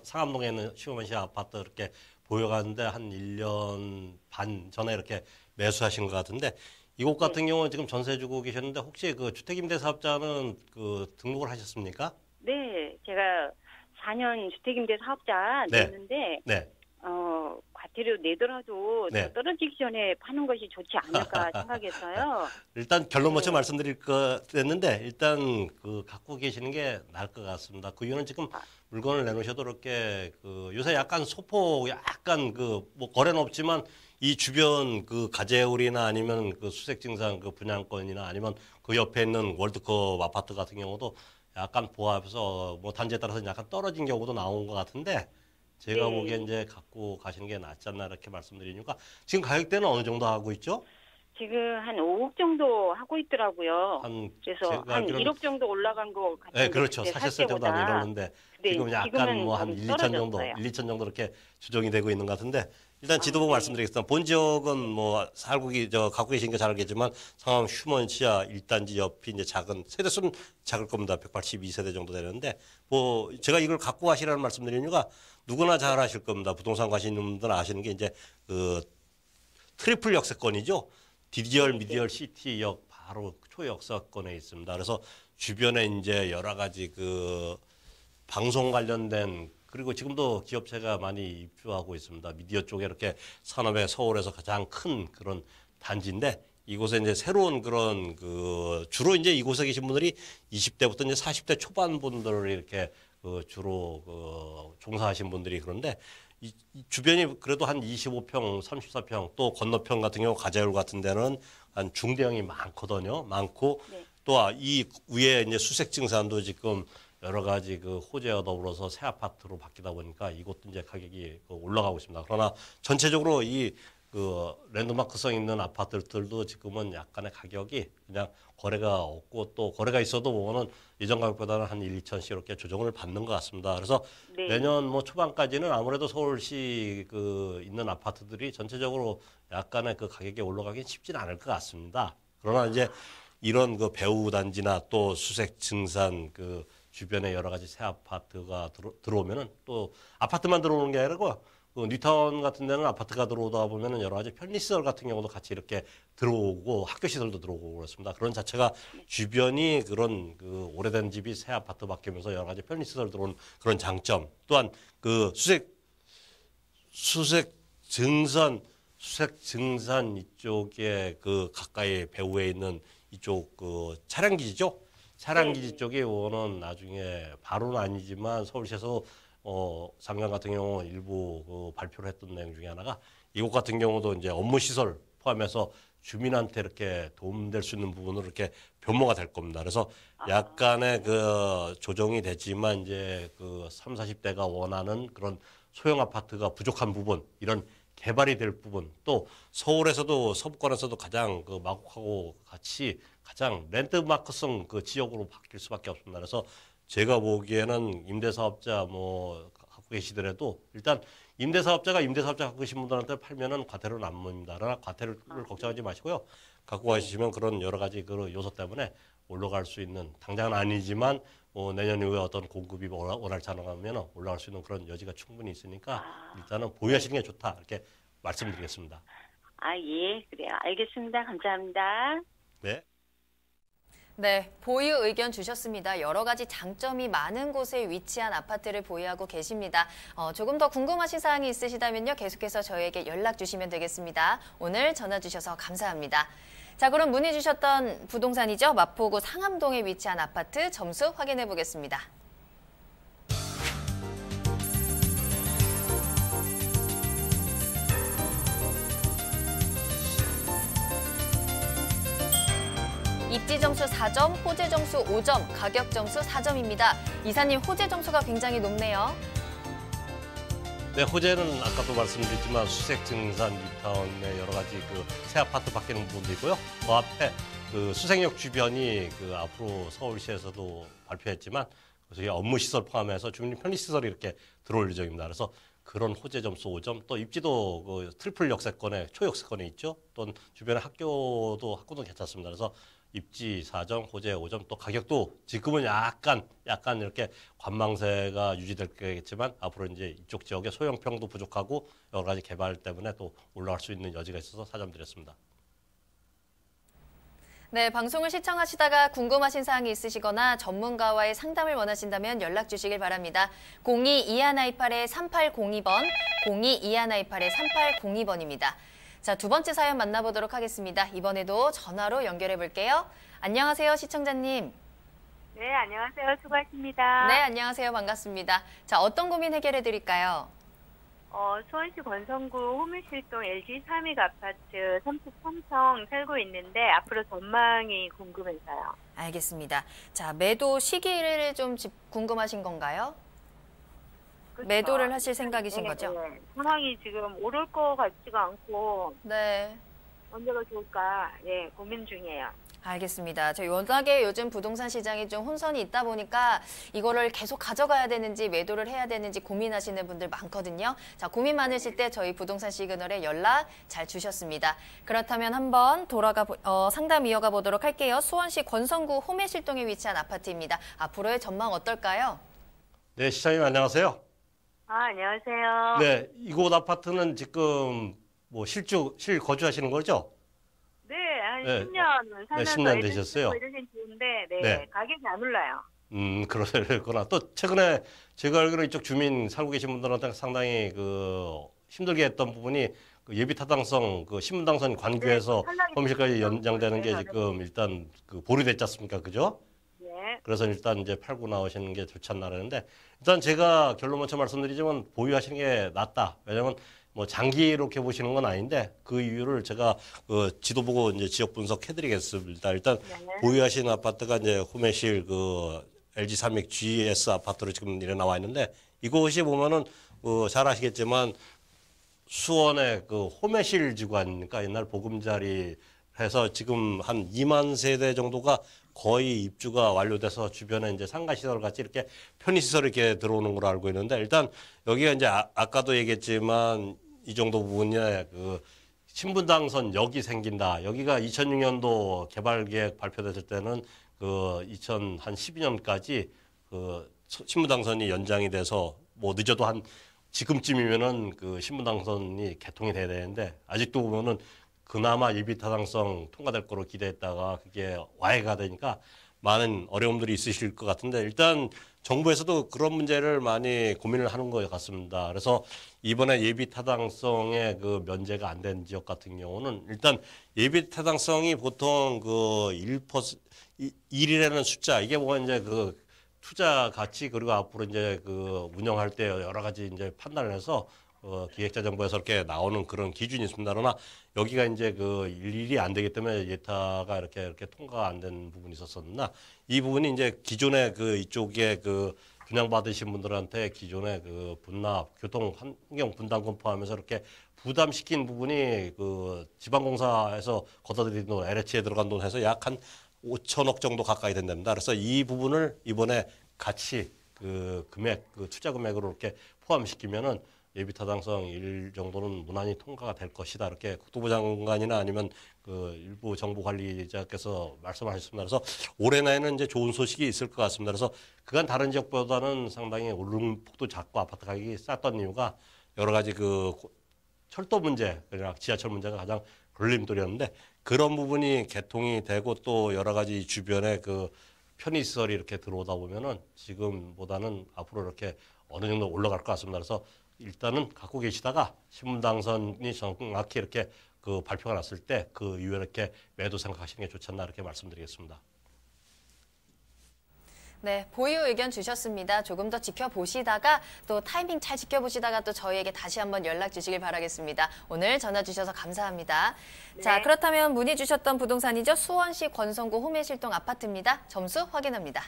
상암동에 있는 휴먼시아 아파트 이렇게 보여가는데 한 1년 반 전에 이렇게 매수하신 것 같은데 이곳 같은 경우는 지금 전세 주고 계셨는데 혹시 그 주택임대사업자는 그 등록을 하셨습니까? 네, 제가 4년 주택임대 사업자 네. 냈는데 네. 과태료 내더라도 네. 더 떨어지기 전에 파는 것이 좋지 않을까 생각해서요. 일단 결론 먼저 네. 말씀드릴 거 됐는데 일단 그 갖고 계시는 게 나을 것 같습니다. 그 이유는 지금 물건을 내놓으셔도 이렇게 그 요새 약간 소폭 약간 그 뭐 거래는 없지만 이 주변 그 가재울이나 아니면 그 수색증산 그 분양권이나 아니면 그 옆에 있는 월드컵 아파트 같은 경우도 약간 보합해서 뭐 단지에 따라서 약간 떨어진 경우도 나온 것 같은데 제가 네. 보기엔 이제 갖고 가시는 게 낫지 않나 이렇게 말씀드리니까 지금 가격대는 어느 정도 하고 있죠? 지금 한 5억 정도 하고 있더라고요. 그래서 제가 한 알기로는 1억 정도 올라간 것 같은데. 네, 그렇죠. 그때 살 사셨을 때보다 때보다. 이러는데 네, 지금 약간 지금은 뭐 한 좀 1, 2천 정도, 떨어졌어요. 1, 2천 정도 이렇게 조정이 되고 있는 것 같은데 일단 지도 보고 네. 말씀드리겠습니다. 본 지역은 뭐 갖고 계신 게 잘 알겠지만 상암 휴먼시아 1단지 옆이 이제 작은 세대수는 작을 겁니다. 182세대 정도 되는데 뭐 제가 이걸 갖고 가시라는 말씀드리는 이유가 누구나 잘 아실 겁니다. 부동산 가시는 분들 아시는 게 이제 그 트리플 역세권이죠. 디디얼 미디얼 시티역 바로 초역세권에 있습니다. 그래서 주변에 이제 여러 가지 그 방송 관련된 그리고 지금도 기업체가 많이 입주하고 있습니다. 미디어 쪽에 이렇게 산업의 서울에서 가장 큰 그런 단지인데 이곳에 이제 새로운 그런 그 주로 이제 이곳에 계신 분들이 20대부터 이제 40대 초반 분들을 이렇게 그 주로 그 종사하신 분들이 그런데 이 주변이 그래도 한 25평, 34평 또 건너편 같은 경우 가재울 같은 데는 한 중대형이 많거든요. 많고 네. 또 이 위에 이제 수색증산도 지금 여러 가지 그 호재와 더불어서 새 아파트로 바뀌다 보니까 이것도 이제 가격이 올라가고 있습니다. 그러나 전체적으로 이 그 랜드마크성 있는 아파트들도 지금은 약간의 가격이 그냥 거래가 없고 또 거래가 있어도 뭐는 예전 가격보다는 한 1, 2천씩 이렇게 조정을 받는 것 같습니다. 그래서 네. 내년 뭐 초반까지는 아무래도 서울시 그 있는 아파트들이 전체적으로 약간의 그 가격이 올라가긴 쉽지는 않을 것 같습니다. 그러나 이제 이런 그 배우 단지나 또 수색 증산 그 주변에 여러 가지 새 아파트가 들어오면은 또 아파트만 들어오는 게 아니고 그 뉴타운 같은 데는 아파트가 들어오다 보면은 여러 가지 편리시설 같은 경우도 같이 이렇게 들어오고 학교 시설도 들어오고 그렇습니다. 그런 자체가 주변이 그런 그 오래된 집이 새 아파트 바뀌면서 여러 가지 편리시설 들어오는 그런 장점 또한 그 수색 증산 이쪽에 그 가까이 배후에 있는 이쪽 그 차량 기지죠. 차량 기지 쪽에 오는 나중에 바로는 아니지만 서울시에서 작년 같은 경우 일부 그 발표를 했던 내용 중에 하나가 이곳 같은 경우도 이제 업무 시설 포함해서 주민한테 이렇게 도움될 수 있는 부분으로 이렇게 변모가 될 겁니다. 그래서 약간의 그 조정이 되지만 이제 그 30, 40대가 원하는 그런 소형 아파트가 부족한 부분 이런 개발이 될 부분 또 서울에서도 서부권에서도 가장 그 마곡하고 같이 가장 랜드마크성 그 지역으로 바뀔 수밖에 없습니다. 그래서 제가 보기에는 임대사업자 뭐 갖고 계시더라도 일단 임대사업자가 갖고 계신 분들한테 팔면은 과태료는 안 묻습니다. 그러나 과태료를 걱정하지 마시고요. 갖고 가시면 그런 여러 가지 그 요소 때문에 올라갈 수 있는 당장은 아니지만 내년 이후에 어떤 공급이 원활치 않으면 올라갈 수 있는 그런 여지가 충분히 있으니까 일단은 보유하시는 게 좋다 이렇게 말씀드리겠습니다. 예, 그래요. 알겠습니다. 감사합니다. 네. 네, 보유 의견 주셨습니다. 여러 가지 장점이 많은 곳에 위치한 아파트를 보유하고 계십니다. 조금 더 궁금하신 사항이 있으시다면요. 계속해서 저희에게 연락 주시면 되겠습니다. 오늘 전화 주셔서 감사합니다. 자, 그럼 문의 주셨던 부동산이죠. 마포구 상암동에 위치한 아파트 점수 확인해 보겠습니다. 입지 점수 4점, 호재 점수 5점, 가격 점수 4점입니다. 이사님, 호재 점수가 굉장히 높네요. 네, 호재는 아까도 말씀드렸지만 수색증산 뉴타운의 여러 가지 그 새 아파트 바뀌는 부분도 있고요. 그 앞에 그 수색역 주변이 그 앞으로 서울시에서도 발표했지만 저희 업무 시설 포함해서 주민 편리 시설이 이렇게 들어올 예정입니다. 그래서 그런 호재 점수 5점, 또 입지도 그 트리플 역세권에 초역세권에 있죠. 또 주변에 학교도 괜찮습니다. 그래서 입지 4점, 호재 5점, 또 가격도 지금은 약간 이렇게 관망세가 유지될 거겠지만 앞으로 이제 이쪽 지역에 소형평도 부족하고 여러 가지 개발 때문에 또 올라갈 수 있는 여지가 있어서 4점 드렸습니다. 네, 방송을 시청하시다가 궁금하신 사항이 있으시거나 전문가와의 상담을 원하신다면 연락 주시길 바랍니다. 02-2128-3802번, 02-2128-3802번입니다. 자, 두 번째 사연 만나보도록 하겠습니다. 이번에도 전화로 연결해 볼게요. 안녕하세요, 시청자님. 네, 안녕하세요. 수고하십니다. 네, 안녕하세요. 반갑습니다. 자, 어떤 고민 해결해 드릴까요? 수원시 권성구 호밀실동 LG 삼익 아파트 33평 살고 있는데 앞으로 전망이 궁금해서요. 알겠습니다. 자, 매도 시기를 좀 궁금하신 건가요? 그렇죠. 매도를 하실 생각이신 네, 거죠? 네. 상황이 지금 오를 것 같지가 않고 네. 언제가 좋을까 고민 중이에요. 알겠습니다. 저희 워낙에 요즘 부동산 시장이 좀 혼선이 있다 보니까 이거를 계속 가져가야 되는지 매도를 해야 되는지 고민하시는 분들 많거든요. 자, 고민 많으실 때 저희 부동산 시그널에 연락 잘 주셨습니다. 그렇다면 한번 상담 이어가 보도록 할게요. 수원시 권성구 호매실동에 위치한 아파트입니다. 앞으로의 전망 어떨까요? 네, 시장님 안녕하세요. 안녕하세요. 네, 이곳 아파트는 지금 뭐 실거주하시는 거죠? 네, 한 네. 10년 살면서 10년 되셨어요? 이러긴 좋은데 네. 가격이 안 올라요. 그러구나. 또 최근에 제가 알기로 이쪽 주민 살고 계신 분들한테 상당히 힘들게 했던 부분이 예비 타당성 신분당선 관계에서 호밀실까지 연장되는 게 지금 일단 보류됐지 않습니까? 그죠? 네. 그래서 일단 이제 팔고 나오시는 게 좋지 않나 그러는데 일단 제가 결론 먼저 말씀드리지만 보유하시는 게 낫다. 왜냐면 뭐 장기 이렇게 보시는 건 아닌데 그 이유를 제가 지도 보고 이제 지역 분석해드리겠습니다. 일단 보유하시는 아파트가 이제 호매실 LG 삼익 GS 아파트로 지금 이래 나와 있는데 이곳이 보면은 잘 아시겠지만 수원의 호매실 지구 아닙니까? 옛날 보금자리 해서 지금 한 2만 세대 정도가 거의 입주가 완료돼서 주변에 이제 상가시설 같이 이렇게 편의시설이 이렇게 들어오는 걸로 알고 있는데 일단 여기가 이제 아까도 얘기했지만 이 정도 부분에 신분당선역이 생긴다. 여기가 2006년도 개발계획 발표됐을 때는 2012년까지 신분당선이 연장이 돼서 뭐 늦어도 한 지금쯤이면은 신분당선이 개통이 돼야 되는데 아직도 보면은 그나마 예비타당성 통과될 거로 기대했다가 그게 와해가 되니까 많은 어려움들이 있으실 것 같은데 일단 정부에서도 그런 문제를 많이 고민을 하는 것 같습니다. 그래서 이번에 예비타당성의 면제가 안 된 지역 같은 경우는 일단 예비타당성이 보통 1이라는 숫자 이게 뭐가 이제 투자 가치 그리고 앞으로 이제 운영할 때 여러 가지 이제 판단을 해서 기획재정부에서 이렇게 나오는 그런 기준이 있습니다. 그러나 여기가 이제 일일이 안 되기 때문에 예타가 이렇게 통과가 안 된 부분이 있었었나 이 부분이 이제 기존에 이쪽에 분양받으신 분들한테 기존에 분납, 교통 환경 분담금 포함해서 이렇게 부담시킨 부분이 지방공사에서 걷어들인 돈, LH에 들어간 돈 해서 약 한 5천억 정도 가까이 된답니다. 그래서 이 부분을 이번에 같이 금액, 투자 금액으로 이렇게 포함시키면은 예비타당성 1 정도는 무난히 통과가 될 것이다. 이렇게 국토부 장관이나 아니면 일부 정부 관리자께서 말씀하셨습니다. 그래서 올해 내에는 이제 좋은 소식이 있을 것 같습니다. 그래서 그간 다른 지역보다는 상당히 오름폭도 작고 아파트 가격이 쌌던 이유가 여러 가지 철도 문제, 그러니까 지하철 문제가 가장 걸림돌이었는데 그런 부분이 개통이 되고 또 여러 가지 주변에 편의시설이 이렇게 들어오다 보면은 지금보다는 앞으로 이렇게 어느 정도 올라갈 것 같습니다. 그래서 일단은 갖고 계시다가 신분당선이 정확히 이렇게 발표가 났을 때 이후에 이렇게 매도 생각하시는 게 좋지 않나 이렇게 말씀드리겠습니다. 네, 보유 의견 주셨습니다. 조금 더 지켜보시다가 또 타이밍 잘 지켜보시다가 또 저희에게 다시 한번 연락 주시길 바라겠습니다. 오늘 전화 주셔서 감사합니다. 네. 자, 그렇다면 문의 주셨던 부동산이죠. 수원시 권성구 호매실동 아파트입니다. 점수 확인합니다.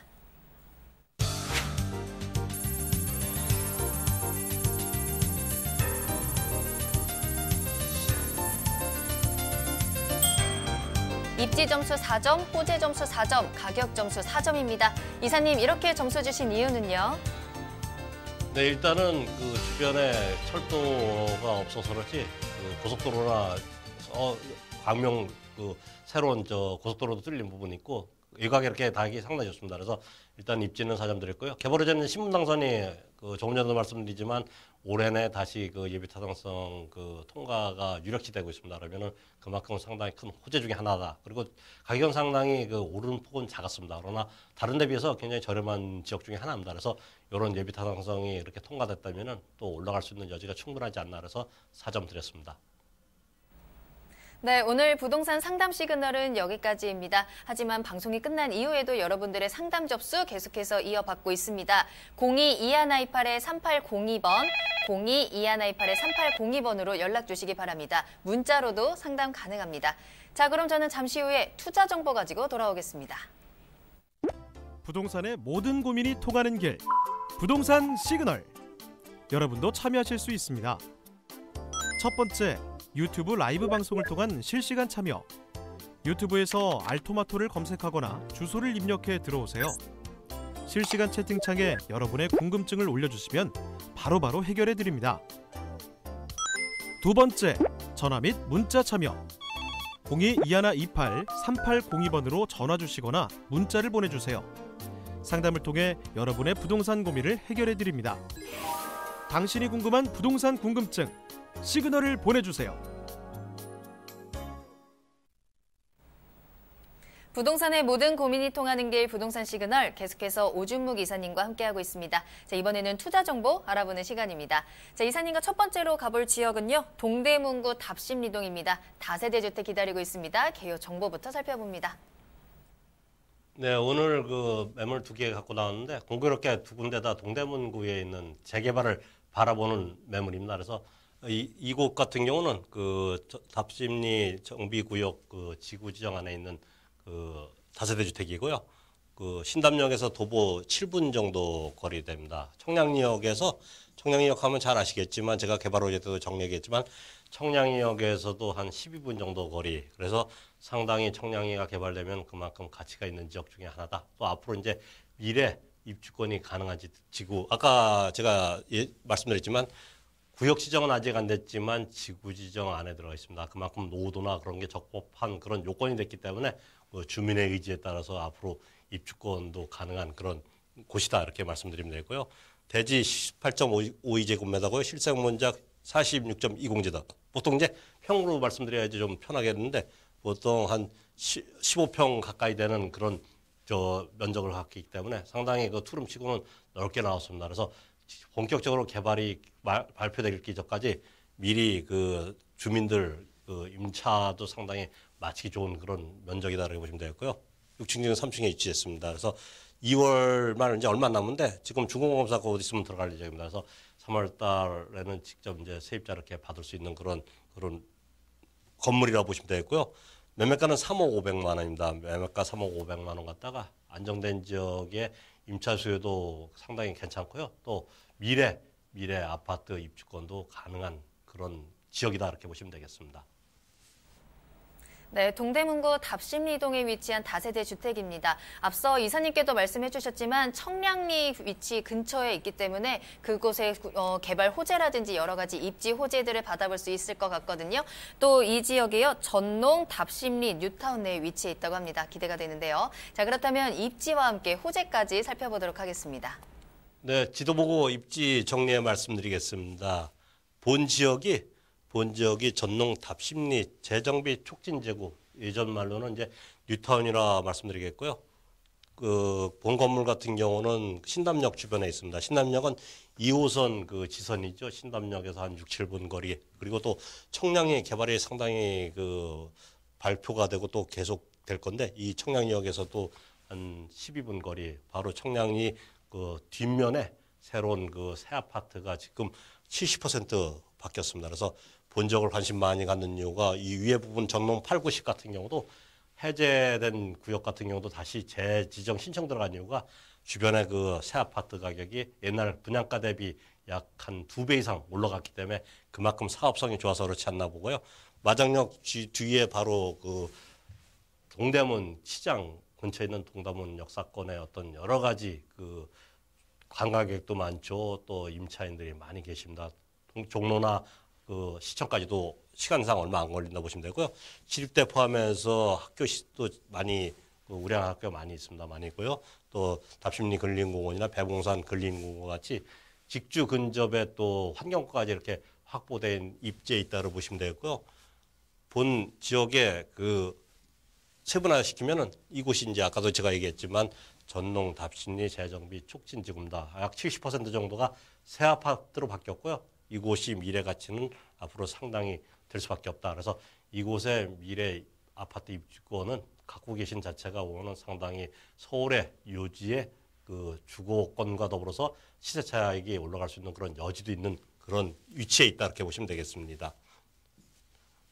입지 점수 4점, 호재 점수 4점, 가격 점수 4점입니다. 이사님, 이렇게 점수 주신 이유는요? 네, 일단은 그 주변에 철도가 없어서 그렇지 그 고속도로나 광명 그 새로운 고속도로도 뚫린 부분이 있고 일각에 이렇게 다행히 상당히 좋습니다. 그래서 일단 입지는 4점 드렸고요. 개발호재는 신분당선이 그 조금 전에도 말씀드리지만 올해 내 다시 그 예비타당성 그 통과가 유력시 되고 있습니다. 그러면은 그만큼 상당히 큰 호재 중에 하나다. 그리고 가격은 상당히 그 오르는 폭은 작았습니다. 그러나 다른 데 비해서 굉장히 저렴한 지역 중에 하나입니다. 그래서 이런 예비타당성이 이렇게 통과됐다면은 또 올라갈 수 있는 여지가 충분하지 않나 그래서 4점 드렸습니다. 네, 오늘 부동산 상담 시그널은 여기까지입니다. 하지만 방송이 끝난 이후에도 여러분들의 상담 접수 계속해서 이어받고 있습니다. 02-2128-3802번, 02-2128-3802번으로 연락 주시기 바랍니다. 문자로도 상담 가능합니다. 자, 그럼 저는 잠시 후에 투자 정보 가지고 돌아오겠습니다. 부동산의 모든 고민이 통하는 길, 부동산 시그널. 여러분도 참여하실 수 있습니다. 첫 번째, 유튜브 라이브 방송을 통한 실시간 참여. 유튜브에서 알토마토를 검색하거나 주소를 입력해 들어오세요. 실시간 채팅창에 여러분의 궁금증을 올려주시면 바로바로 해결해 드립니다. 두 번째, 전화 및 문자 참여. 02-2128-3802번으로 전화 주시거나 문자를 보내주세요. 상담을 통해 여러분의 부동산 고민을 해결해 드립니다. 당신이 궁금한 부동산 궁금증, 시그널을 보내주세요. 부동산의 모든 고민이 통하는 길 부동산 시그널 계속해서 오준묵 이사님과 함께하고 있습니다. 자, 이번에는 투자 정보 알아보는 시간입니다. 자, 이사님과 첫 번째로 가볼 지역은요. 동대문구 답심리동입니다. 다세대 주택 기다리고 있습니다. 개요 정보부터 살펴봅니다. 네, 오늘 그 매물 2개 갖고 나왔는데 공교롭게 2군데 다 동대문구에 있는 재개발을 바라보는 매물입니다. 그래서 이곳 같은 경우는 그 답심리 정비구역 그 지구 지정 안에 있는 그 다세대 주택이고요. 그 신담역에서 도보 7분 정도 거리 됩니다. 청량리역에서 청량리역 하면 잘 아시겠지만 제가 개발호재 때도 정리했지만 청량리역에서도 한 12분 정도 거리. 그래서 상당히 청량리가 개발되면 그만큼 가치가 있는 지역 중에 하나다. 또 앞으로 이제 미래 입주권이 가능한 지구. 아까 제가 말씀드렸지만 구역 지정은 아직 안 됐지만 지구 지정 안에 들어가 있습니다. 그만큼 노후도나 그런 게 적법한 그런 요건이 됐기 때문에 주민의 의지에 따라서 앞으로 입주권도 가능한 그런 곳이다 이렇게 말씀드리면 되고요. 대지 18.52제곱미터고요. 실생 면적 46.20제다. 보통 이제 평으로 말씀드려야지 좀 편하겠는데 보통 한 15평 가까이 되는 그런 면적을 갖기 때문에 상당히 그 투룸치고는 넓게 나왔습니다. 그래서 본격적으로 개발이 발표되기 전까지 미리 그 주민들 그 임차도 상당히 마치기 좋은 그런 면적이다라고 보시면 되겠고요. 6층, 3층에 위치했습니다. 그래서 2월 말 이제 얼마 남은데 지금 중공검사 곧 있으면 들어갈 예정입니다. 그래서 3월 달에는 직접 이제 세입자를 이렇게 받을 수 있는 그런 건물이라고 보시면 되겠고요. 매매가는 3억 500만 원입니다. 매매가 3억 500만 원 갖다가 안정된 지역의 임차 수요도 상당히 괜찮고요. 또 미래 아파트 입주권도 가능한 그런 지역이다 이렇게 보시면 되겠습니다. 네, 동대문구 답심리동에 위치한 다세대 주택입니다. 앞서 이사님께도 말씀해 주셨지만 청량리 위치 근처에 있기 때문에 그곳의 개발 호재라든지 여러 가지 입지 호재들을 받아볼 수 있을 것 같거든요. 또 이 지역이요, 전농, 답심리, 뉴타운 내에 위치해 있다고 합니다. 기대가 되는데요. 자, 그렇다면 입지와 함께 호재까지 살펴보도록 하겠습니다. 네, 지도 보고 입지 정리해 말씀드리겠습니다. 본 지역이 전농 답심리 재정비 촉진제구, 예전 말로는 이제 뉴타운이라 말씀드리겠고요. 그 본 건물 같은 경우는 신담역 주변에 있습니다. 신담역은 2호선 그 지선이죠. 신담역에서 한 6, 7분 거리. 그리고 또 청량리 개발이 상당히 그 발표가 되고 또 계속 될 건데 이 청량리역에서도 한 12분 거리. 바로 청량리 그 뒷면에 새로운 그 새 아파트가 지금 70% 바뀌었습니다. 그래서 본적을 관심 많이 갖는 이유가 이 위에 부분 전농 8, 9, 10 같은 경우도 해제된 구역 같은 경우도 다시 재지정 신청 들어간 이유가 주변에 그 새 아파트 가격이 옛날 분양가 대비 약 한 2배 이상 올라갔기 때문에 그만큼 사업성이 좋아서 그렇지 않나 보고요. 마장역 뒤에 바로 그 동대문 시장 근처에 있는 동대문 역사권의 어떤 여러 가지 그 관광객도 많죠. 또 임차인들이 많이 계십니다. 종로나 그 시청까지도 시간상 얼마 안 걸린다 보시면 되고요. 시립대 포함해서 학교도 많이 우량한 학교가 많이 있습니다. 많이 있고요. 또 답심리 근린공원이나 배봉산 근린공원 같이 직주 근접에 또 환경까지 이렇게 확보된 입지에 있다고 보시면 되고요. 본 지역에 그 세분화시키면은 이곳이 이제 아까도 제가 얘기했지만 전농, 답심리, 재정비, 촉진지구입니다. 약 70% 정도가 새 아파트로 바뀌었고요. 이곳이 미래 가치는 앞으로 상당히 될 수밖에 없다. 그래서 이곳의 미래 아파트 입주권은 갖고 계신 자체가 오는 상당히 서울의 요지의 그 주거권과 더불어서 시세 차익이 올라갈 수 있는 그런 여지도 있는 그런 위치에 있다 이렇게 보시면 되겠습니다.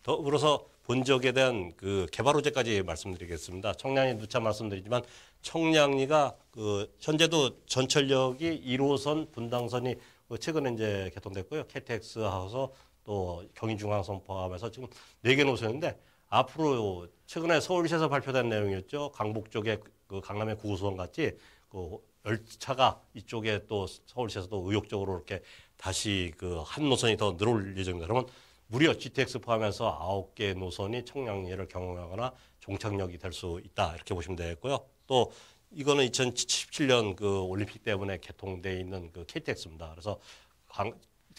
더불어서 본 지역에 대한 그 개발 호재까지 말씀드리겠습니다. 청량리 누차 말씀드리지만 청량리가 그 현재도 전철역이 1호선 분당선이 최근에 이제 개통됐고요. KTX 하우스 또 경인중앙선 포함해서 지금 4개 노선인데 앞으로 최근에 서울시에서 발표된 내용이었죠. 강북 쪽에 그 강남의 9호선 같이 그 열차가 이쪽에 또 서울시에서도 의욕적으로 이렇게 다시 그 한 노선이 더 늘어올 예정입니다. 그러면 무려 GTX 포함해서 9개 노선이 청량리를 경영하거나 종착역이 될 수 있다 이렇게 보시면 되겠고요. 또 이거는 2017년 그 올림픽 때문에 개통돼 있는 그 KTX입니다. 그래서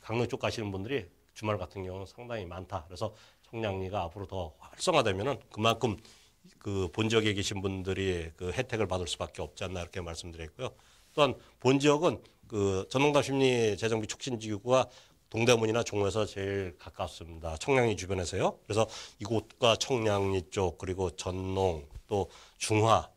강릉 쪽 가시는 분들이 주말 같은 경우는 상당히 많다. 그래서 청량리가 앞으로 더 활성화되면은 그만큼 그 본 지역에 계신 분들이 그 혜택을 받을 수밖에 없지 않나 이렇게 말씀드렸고요. 또한 본 지역은 그 전농답심리 재정비 촉진지구가 동대문이나 종로에서 제일 가깝습니다. 청량리 주변에서요. 그래서 이곳과 청량리 쪽 그리고 전농 또 중화,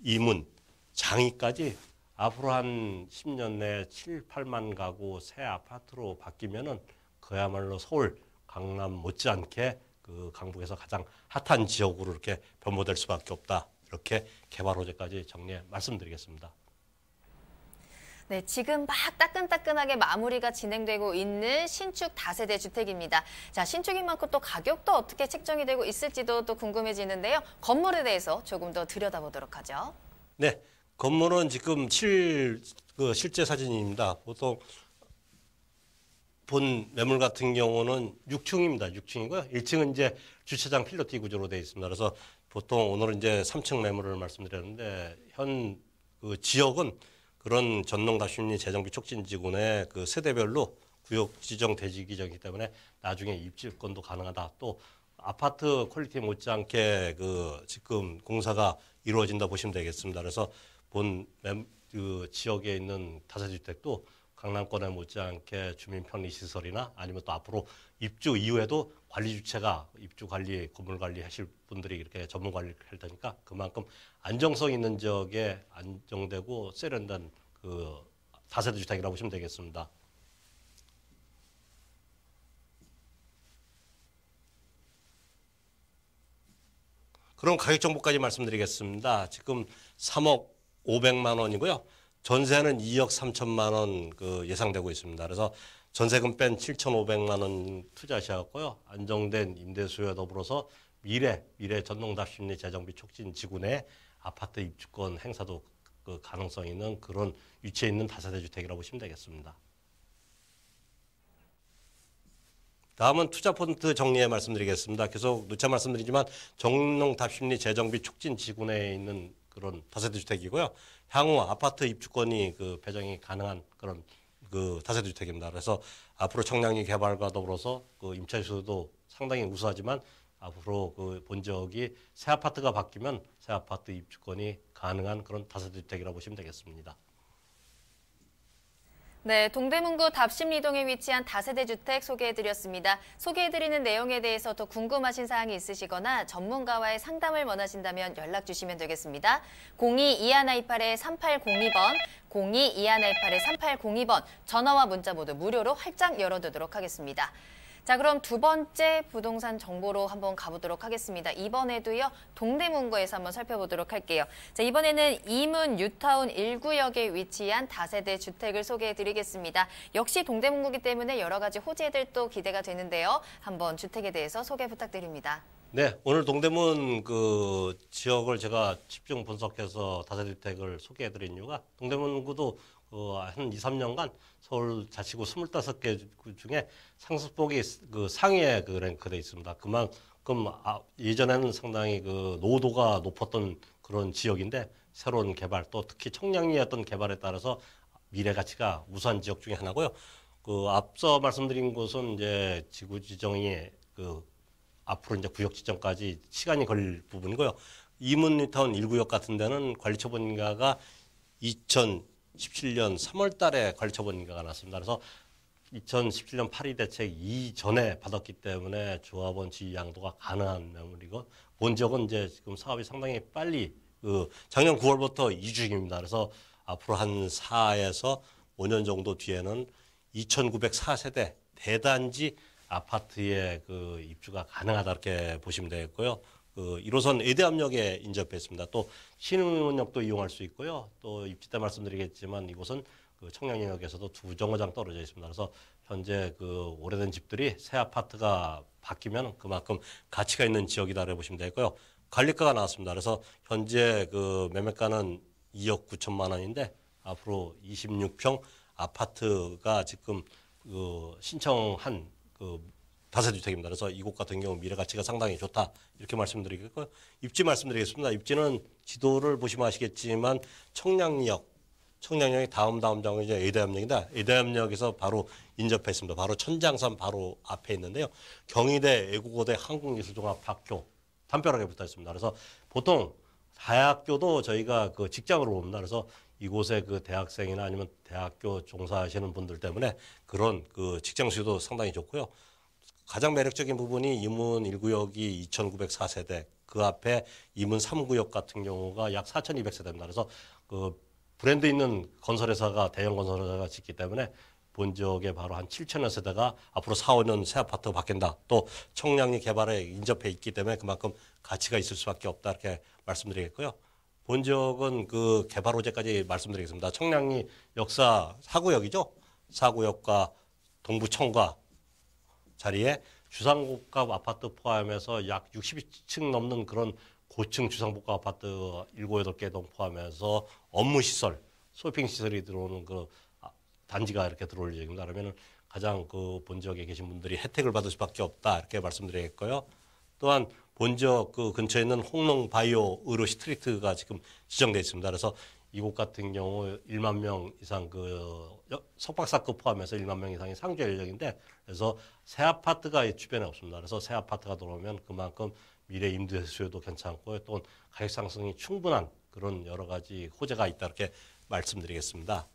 이문, 장이까지 앞으로 한 10년 내에 7, 8만 가구 새 아파트로 바뀌면은 그야말로 서울, 강남 못지않게 그 강북에서 가장 핫한 지역으로 이렇게 변모될 수밖에 없다. 이렇게 개발 호재까지 정리해 말씀드리겠습니다. 네, 지금 막 따끈따끈하게 마무리가 진행되고 있는 신축 다세대 주택입니다. 자, 신축인 만큼 또 가격도 어떻게 책정이 되고 있을지도 또 궁금해지는데요. 건물에 대해서 조금 더 들여다보도록 하죠. 네, 건물은 지금 실제 사진입니다. 보통 본 매물 같은 경우는 6층입니다. 6층이고요. 1층은 이제 주차장 필로티 구조로 되어 있습니다. 그래서 보통 오늘은 이제 3층 매물을 말씀드렸는데 현 그 지역은 그런 전농답심리 재정비 촉진지구내 그 세대별로 구역 지정 대지 기정이기 때문에 나중에 입주권도 가능하다. 또 아파트 퀄리티 못지않게 그 지금 공사가 이루어진다 보시면 되겠습니다. 그래서 본 그 지역에 있는 다세대 주택도 강남권에 못지않게 주민 편의 시설이나 아니면 또 앞으로 입주 이후에도 관리 주체가 입주 관리, 건물 관리 하실 분들이 이렇게 전문 관리를 할 테니까 그만큼 안정성 있는 지역에 안정되고 세련된 그 다세대 주택이라고 보시면 되겠습니다. 그럼 가격 정보까지 말씀드리겠습니다. 지금 3억 500만 원이고요. 전세는 2억 3천만 원 그 예상되고 있습니다. 그래서 전세금 뺀 7,500만 원 투자하셨고요. 안정된 임대 수요에 더불어서 미래 전농답심리 재정비 촉진 지구 내 아파트 입주권 행사도 그 가능성 있는 그런 위치에 있는 다세대 주택이라고 보시면 되겠습니다. 다음은 투자 폰트 정리해 말씀드리겠습니다. 계속 누차 말씀드리지만 전농답심리 재정비 촉진 지구 내에 있는 그런 다세대 주택이고요. 향후 아파트 입주권이 그 배정이 가능한 그런 그 다세대 주택입니다. 그래서 앞으로 청량리 개발과 더불어서 그 임차 수도 상당히 우수하지만 앞으로 그 본 지역이 새 아파트가 바뀌면 새 아파트 입주권이 가능한 그런 다세대 주택이라고 보시면 되겠습니다. 네, 동대문구 답심리동에 위치한 다세대 주택 소개해드렸습니다. 소개해드리는 내용에 대해서 더 궁금하신 사항이 있으시거나 전문가와의 상담을 원하신다면 연락 주시면 되겠습니다. 02-2128-3802번, 02-2128-3802번 전화와 문자 모두 무료로 활짝 열어두도록 하겠습니다. 자, 그럼 두 번째 부동산 정보로 한번 가보도록 하겠습니다. 이번에도요, 동대문구에서 한번 살펴보도록 할게요. 자, 이번에는 이문 뉴타운 1구역에 위치한 다세대 주택을 소개해드리겠습니다. 역시 동대문구이기 때문에 여러 가지 호재들도 기대가 되는데요. 한번 주택에 대해서 소개 부탁드립니다. 네, 오늘 동대문 그 지역을 제가 집중 분석해서 다세대 주택을 소개해드린 이유가 동대문구도 한 2, 3년간 서울 자치구 25개 중에 상습폭이 그 상위에 그 랭크돼 있습니다. 그만큼 예전에는 상당히 그 노도가 높았던 그런 지역인데 새로운 개발 또 특히 청량리의 어떤 개발에 따라서 미래 가치가 우수한 지역 중에 하나고요. 그 앞서 말씀드린 곳은 이제 지구 지정이 그 앞으로 이제 구역 지정까지 시간이 걸릴 부분이고요. 이문리타운 1구역 같은 데는 관리처분 인가가 2017년 3월 달에 관리처분 인가가 났습니다. 그래서 2017년 8.2 대책 이전에 받았기 때문에 조합원 지위 양도가 가능한 매물이고 본 지역은 이제 지금 사업이 상당히 빨리 그 작년 9월부터 이주 중입니다. 그래서 앞으로 한 4에서 5년 정도 뒤에는 2,904세대 대단지 아파트의 그 입주가 가능하다 이렇게 보시면 되겠고요. 그 1호선 의대암역에 인접해 있습니다. 또 신흥원역도 이용할 수 있고요. 또 입지 때 말씀드리겠지만 이곳은 그 청량역에서도 2정거장 떨어져 있습니다. 그래서 현재 그 오래된 집들이 새 아파트가 바뀌면 그만큼 가치가 있는 지역이다 보시면 되고요. 관리가가 나왔습니다. 그래서 현재 그 매매가는 2억 9천만 원인데 앞으로 26평 아파트가 지금 그 신청한 그 다세주택입니다. 그래서 이곳 같은 경우 미래 가치가 상당히 좋다 이렇게 말씀드리겠고요. 입지 말씀드리겠습니다. 입지는 지도를 보시면 아시겠지만 청량역이 다음 장은 이제 의대암역인데 의대암역에서 바로 인접해 있습니다. 바로 천장산 바로 앞에 있는데요. 경희대, 애국어대, 한국예술종합학교 담벼락에 붙어 있습니다. 그래서 보통 대학교도 저희가 그 직장으로 봅니다. 그래서 이곳에 그 대학생이나 아니면 대학교 종사하시는 분들 때문에 그런 그 직장 수요도 상당히 좋고요. 가장 매력적인 부분이 이문 1구역이 2,904세대, 그 앞에 이문 3구역 같은 경우가 약 4,200세대입니다. 그래서 그 브랜드 있는 건설회사가 대형 건설회사가 짓기 때문에 본 지역에 바로 한 7천여 세대가 앞으로 4, 5년 새 아파트 바뀐다. 또 청량리 개발에 인접해 있기 때문에 그만큼 가치가 있을 수밖에 없다 이렇게 말씀드리겠고요. 본 지역은 그 개발 호재까지 말씀드리겠습니다. 청량리 역사 4구역이죠. 4구역과 동부청과 자리에 주상복합 아파트 포함해서 약 60층 넘는 그런 고층 주상복합 아파트 7, 8개 동 포함해서 업무시설, 쇼핑시설이 들어오는 그 단지가 이렇게 들어올 예정입니다. 그러면 가장 그 본 지역에 계신 분들이 혜택을 받을 수밖에 없다 이렇게 말씀드리겠고요. 또한 본 지역 그 근처에 있는 홍농 바이오 의료 스트리트가 지금 지정되어 있습니다. 그래서 이곳 같은 경우 1만 명 이상 그 석박사급 포함해서 1만 명 이상이 상주할 예정인데 그래서 새 아파트가 주변에 없습니다. 그래서 새 아파트가 들어오면 그만큼 미래 임대 수요도 괜찮고 또 가격 상승이 충분한 그런 여러 가지 호재가 있다 이렇게 말씀드리겠습니다.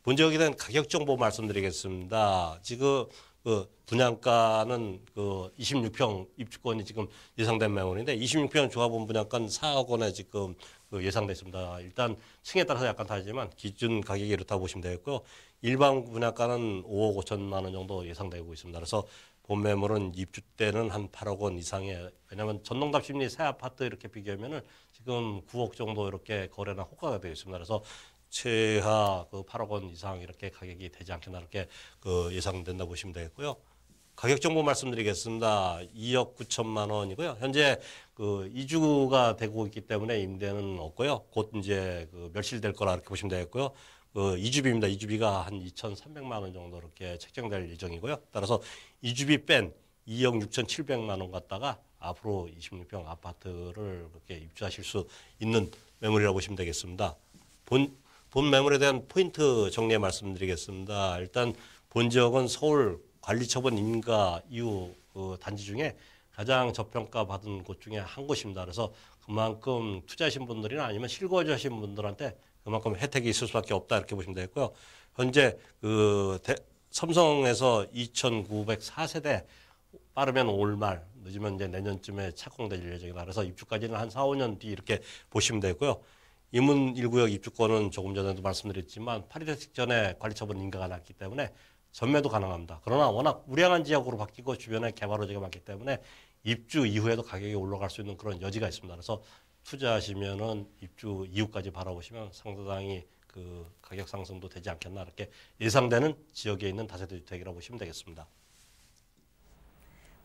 본 지역에 대한 가격 정보 말씀드리겠습니다. 지금 그 분양가는 그 26평 입주권이 지금 예상된 매물인데 26평 조합원 분양가는 4억 원에 지금 그 예상돼 있습니다. 일단 층에 따라서 약간 다르지만 기준 가격이 이렇다고 보시면 되겠고요. 일반 분양가는 5억 5천만 원 정도 예상되고 있습니다. 그래서 본 매물은 입주 때는 한 8억 원 이상의 왜냐하면 전농답 심리 새 아파트 이렇게 비교하면은 지금 9억 정도 이렇게 거래나 호가가 되어 있습니다. 그래서 최하 그 8억 원 이상 이렇게 가격이 되지 않겠나 이렇게 그 예상된다 보시면 되겠고요. 가격 정보 말씀드리겠습니다. 2억 9천만 원이고요. 현재 그 이주가 되고 있기 때문에 임대는 없고요. 곧 이제 그 멸실될 거라 이렇게 보시면 되겠고요. 그 이주비입니다. 이주비가 한 2,300만 원 정도 이렇게 책정될 예정이고요. 따라서 이주비 뺀 2억 6,700만 원 갖다가 앞으로 26평 아파트를 그렇게 입주하실 수 있는 매물이라고 보시면 되겠습니다. 본 매물에 대한 포인트 정리해 말씀드리겠습니다. 일단 본 지역은 서울 관리처분 인가 이후 그 단지 중에 가장 저평가 받은 곳 중에 한 곳입니다. 그래서 그만큼 투자하신 분들이나 아니면 실거주하신 분들한테 그만큼 혜택이 있을 수밖에 없다 이렇게 보시면 되겠고요. 현재 그 삼성에서 2,904세대 빠르면 올 말 늦으면 이제 내년쯤에 착공될 예정이다. 그래서 입주까지는 한 4, 5년 뒤 이렇게 보시면 되고요. 이문 1구역 입주권은 조금 전에도 말씀드렸지만 8.2 대책 전에 관리처분 인가가 났기 때문에 전매도 가능합니다. 그러나 워낙 우량한 지역으로 바뀌고 주변에 개발 호재가 많기 때문에 입주 이후에도 가격이 올라갈 수 있는 그런 여지가 있습니다. 그래서 투자하시면은 입주 이후까지 바라보시면 상당히 그 가격 상승도 되지 않겠나 이렇게 예상되는 지역에 있는 다세대 주택이라고 보시면 되겠습니다.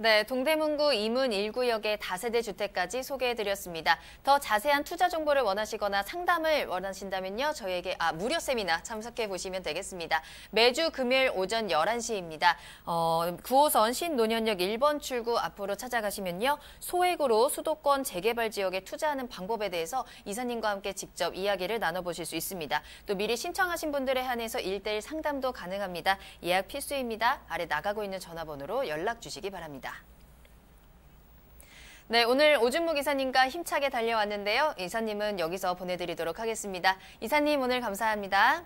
네, 동대문구 이문 1구역의 다세대 주택까지 소개해드렸습니다. 더 자세한 투자 정보를 원하시거나 상담을 원하신다면요. 저희에게 무료 세미나 참석해보시면 되겠습니다. 매주 금요일 오전 11시입니다. 9호선 신논현역 1번 출구 앞으로 찾아가시면요. 소액으로 수도권 재개발 지역에 투자하는 방법에 대해서 이사님과 함께 직접 이야기를 나눠보실 수 있습니다. 또 미리 신청하신 분들에 한해서 1:1 상담도 가능합니다. 예약 필수입니다. 아래 나가고 있는 전화번호로 연락 주시기 바랍니다. 네, 오늘 오준무 기사님과 힘차게 달려왔는데요. 이사님은 여기서 보내드리도록 하겠습니다. 이사님 오늘 감사합니다.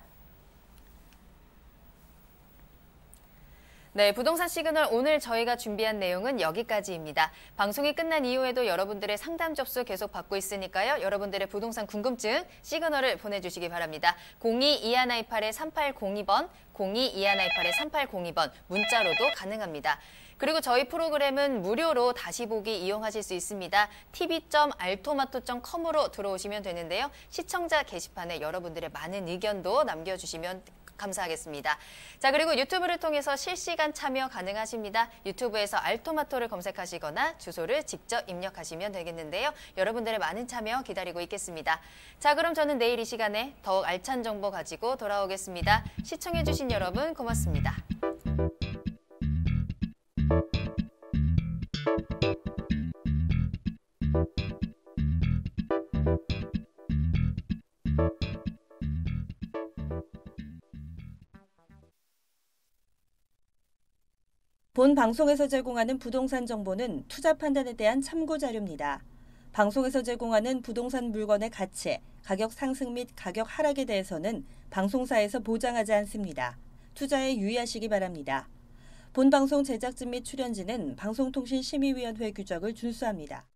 네, 부동산 시그널 오늘 저희가 준비한 내용은 여기까지입니다. 방송이 끝난 이후에도 여러분들의 상담 접수 계속 받고 있으니까요. 여러분들의 부동산 궁금증 시그널을 보내주시기 바랍니다. 02-2128-3802번, 02-2128-3802번 문자로도 가능합니다. 그리고 저희 프로그램은 무료로 다시 보기 이용하실 수 있습니다. tv.altomato.com으로 들어오시면 되는데요. 시청자 게시판에 여러분들의 많은 의견도 남겨주시면 감사하겠습니다. 자, 그리고 유튜브를 통해서 실시간 참여 가능하십니다. 유튜브에서 알토마토를 검색하시거나 주소를 직접 입력하시면 되겠는데요. 여러분들의 많은 참여 기다리고 있겠습니다. 자, 그럼 저는 내일 이 시간에 더욱 알찬 정보 가지고 돌아오겠습니다. 시청해주신 여러분 고맙습니다. 본 방송에서 제공하는 부동산 정보는 투자 판단에 대한 참고 자료입니다. 방송에서 제공하는 부동산 물건의 가치, 가격 상승 및 가격 하락에 대해서는 방송사에서 보장하지 않습니다. 투자에 유의하시기 바랍니다. 본 방송 제작진 및 출연진은 방송통신심의위원회 규정을 준수합니다.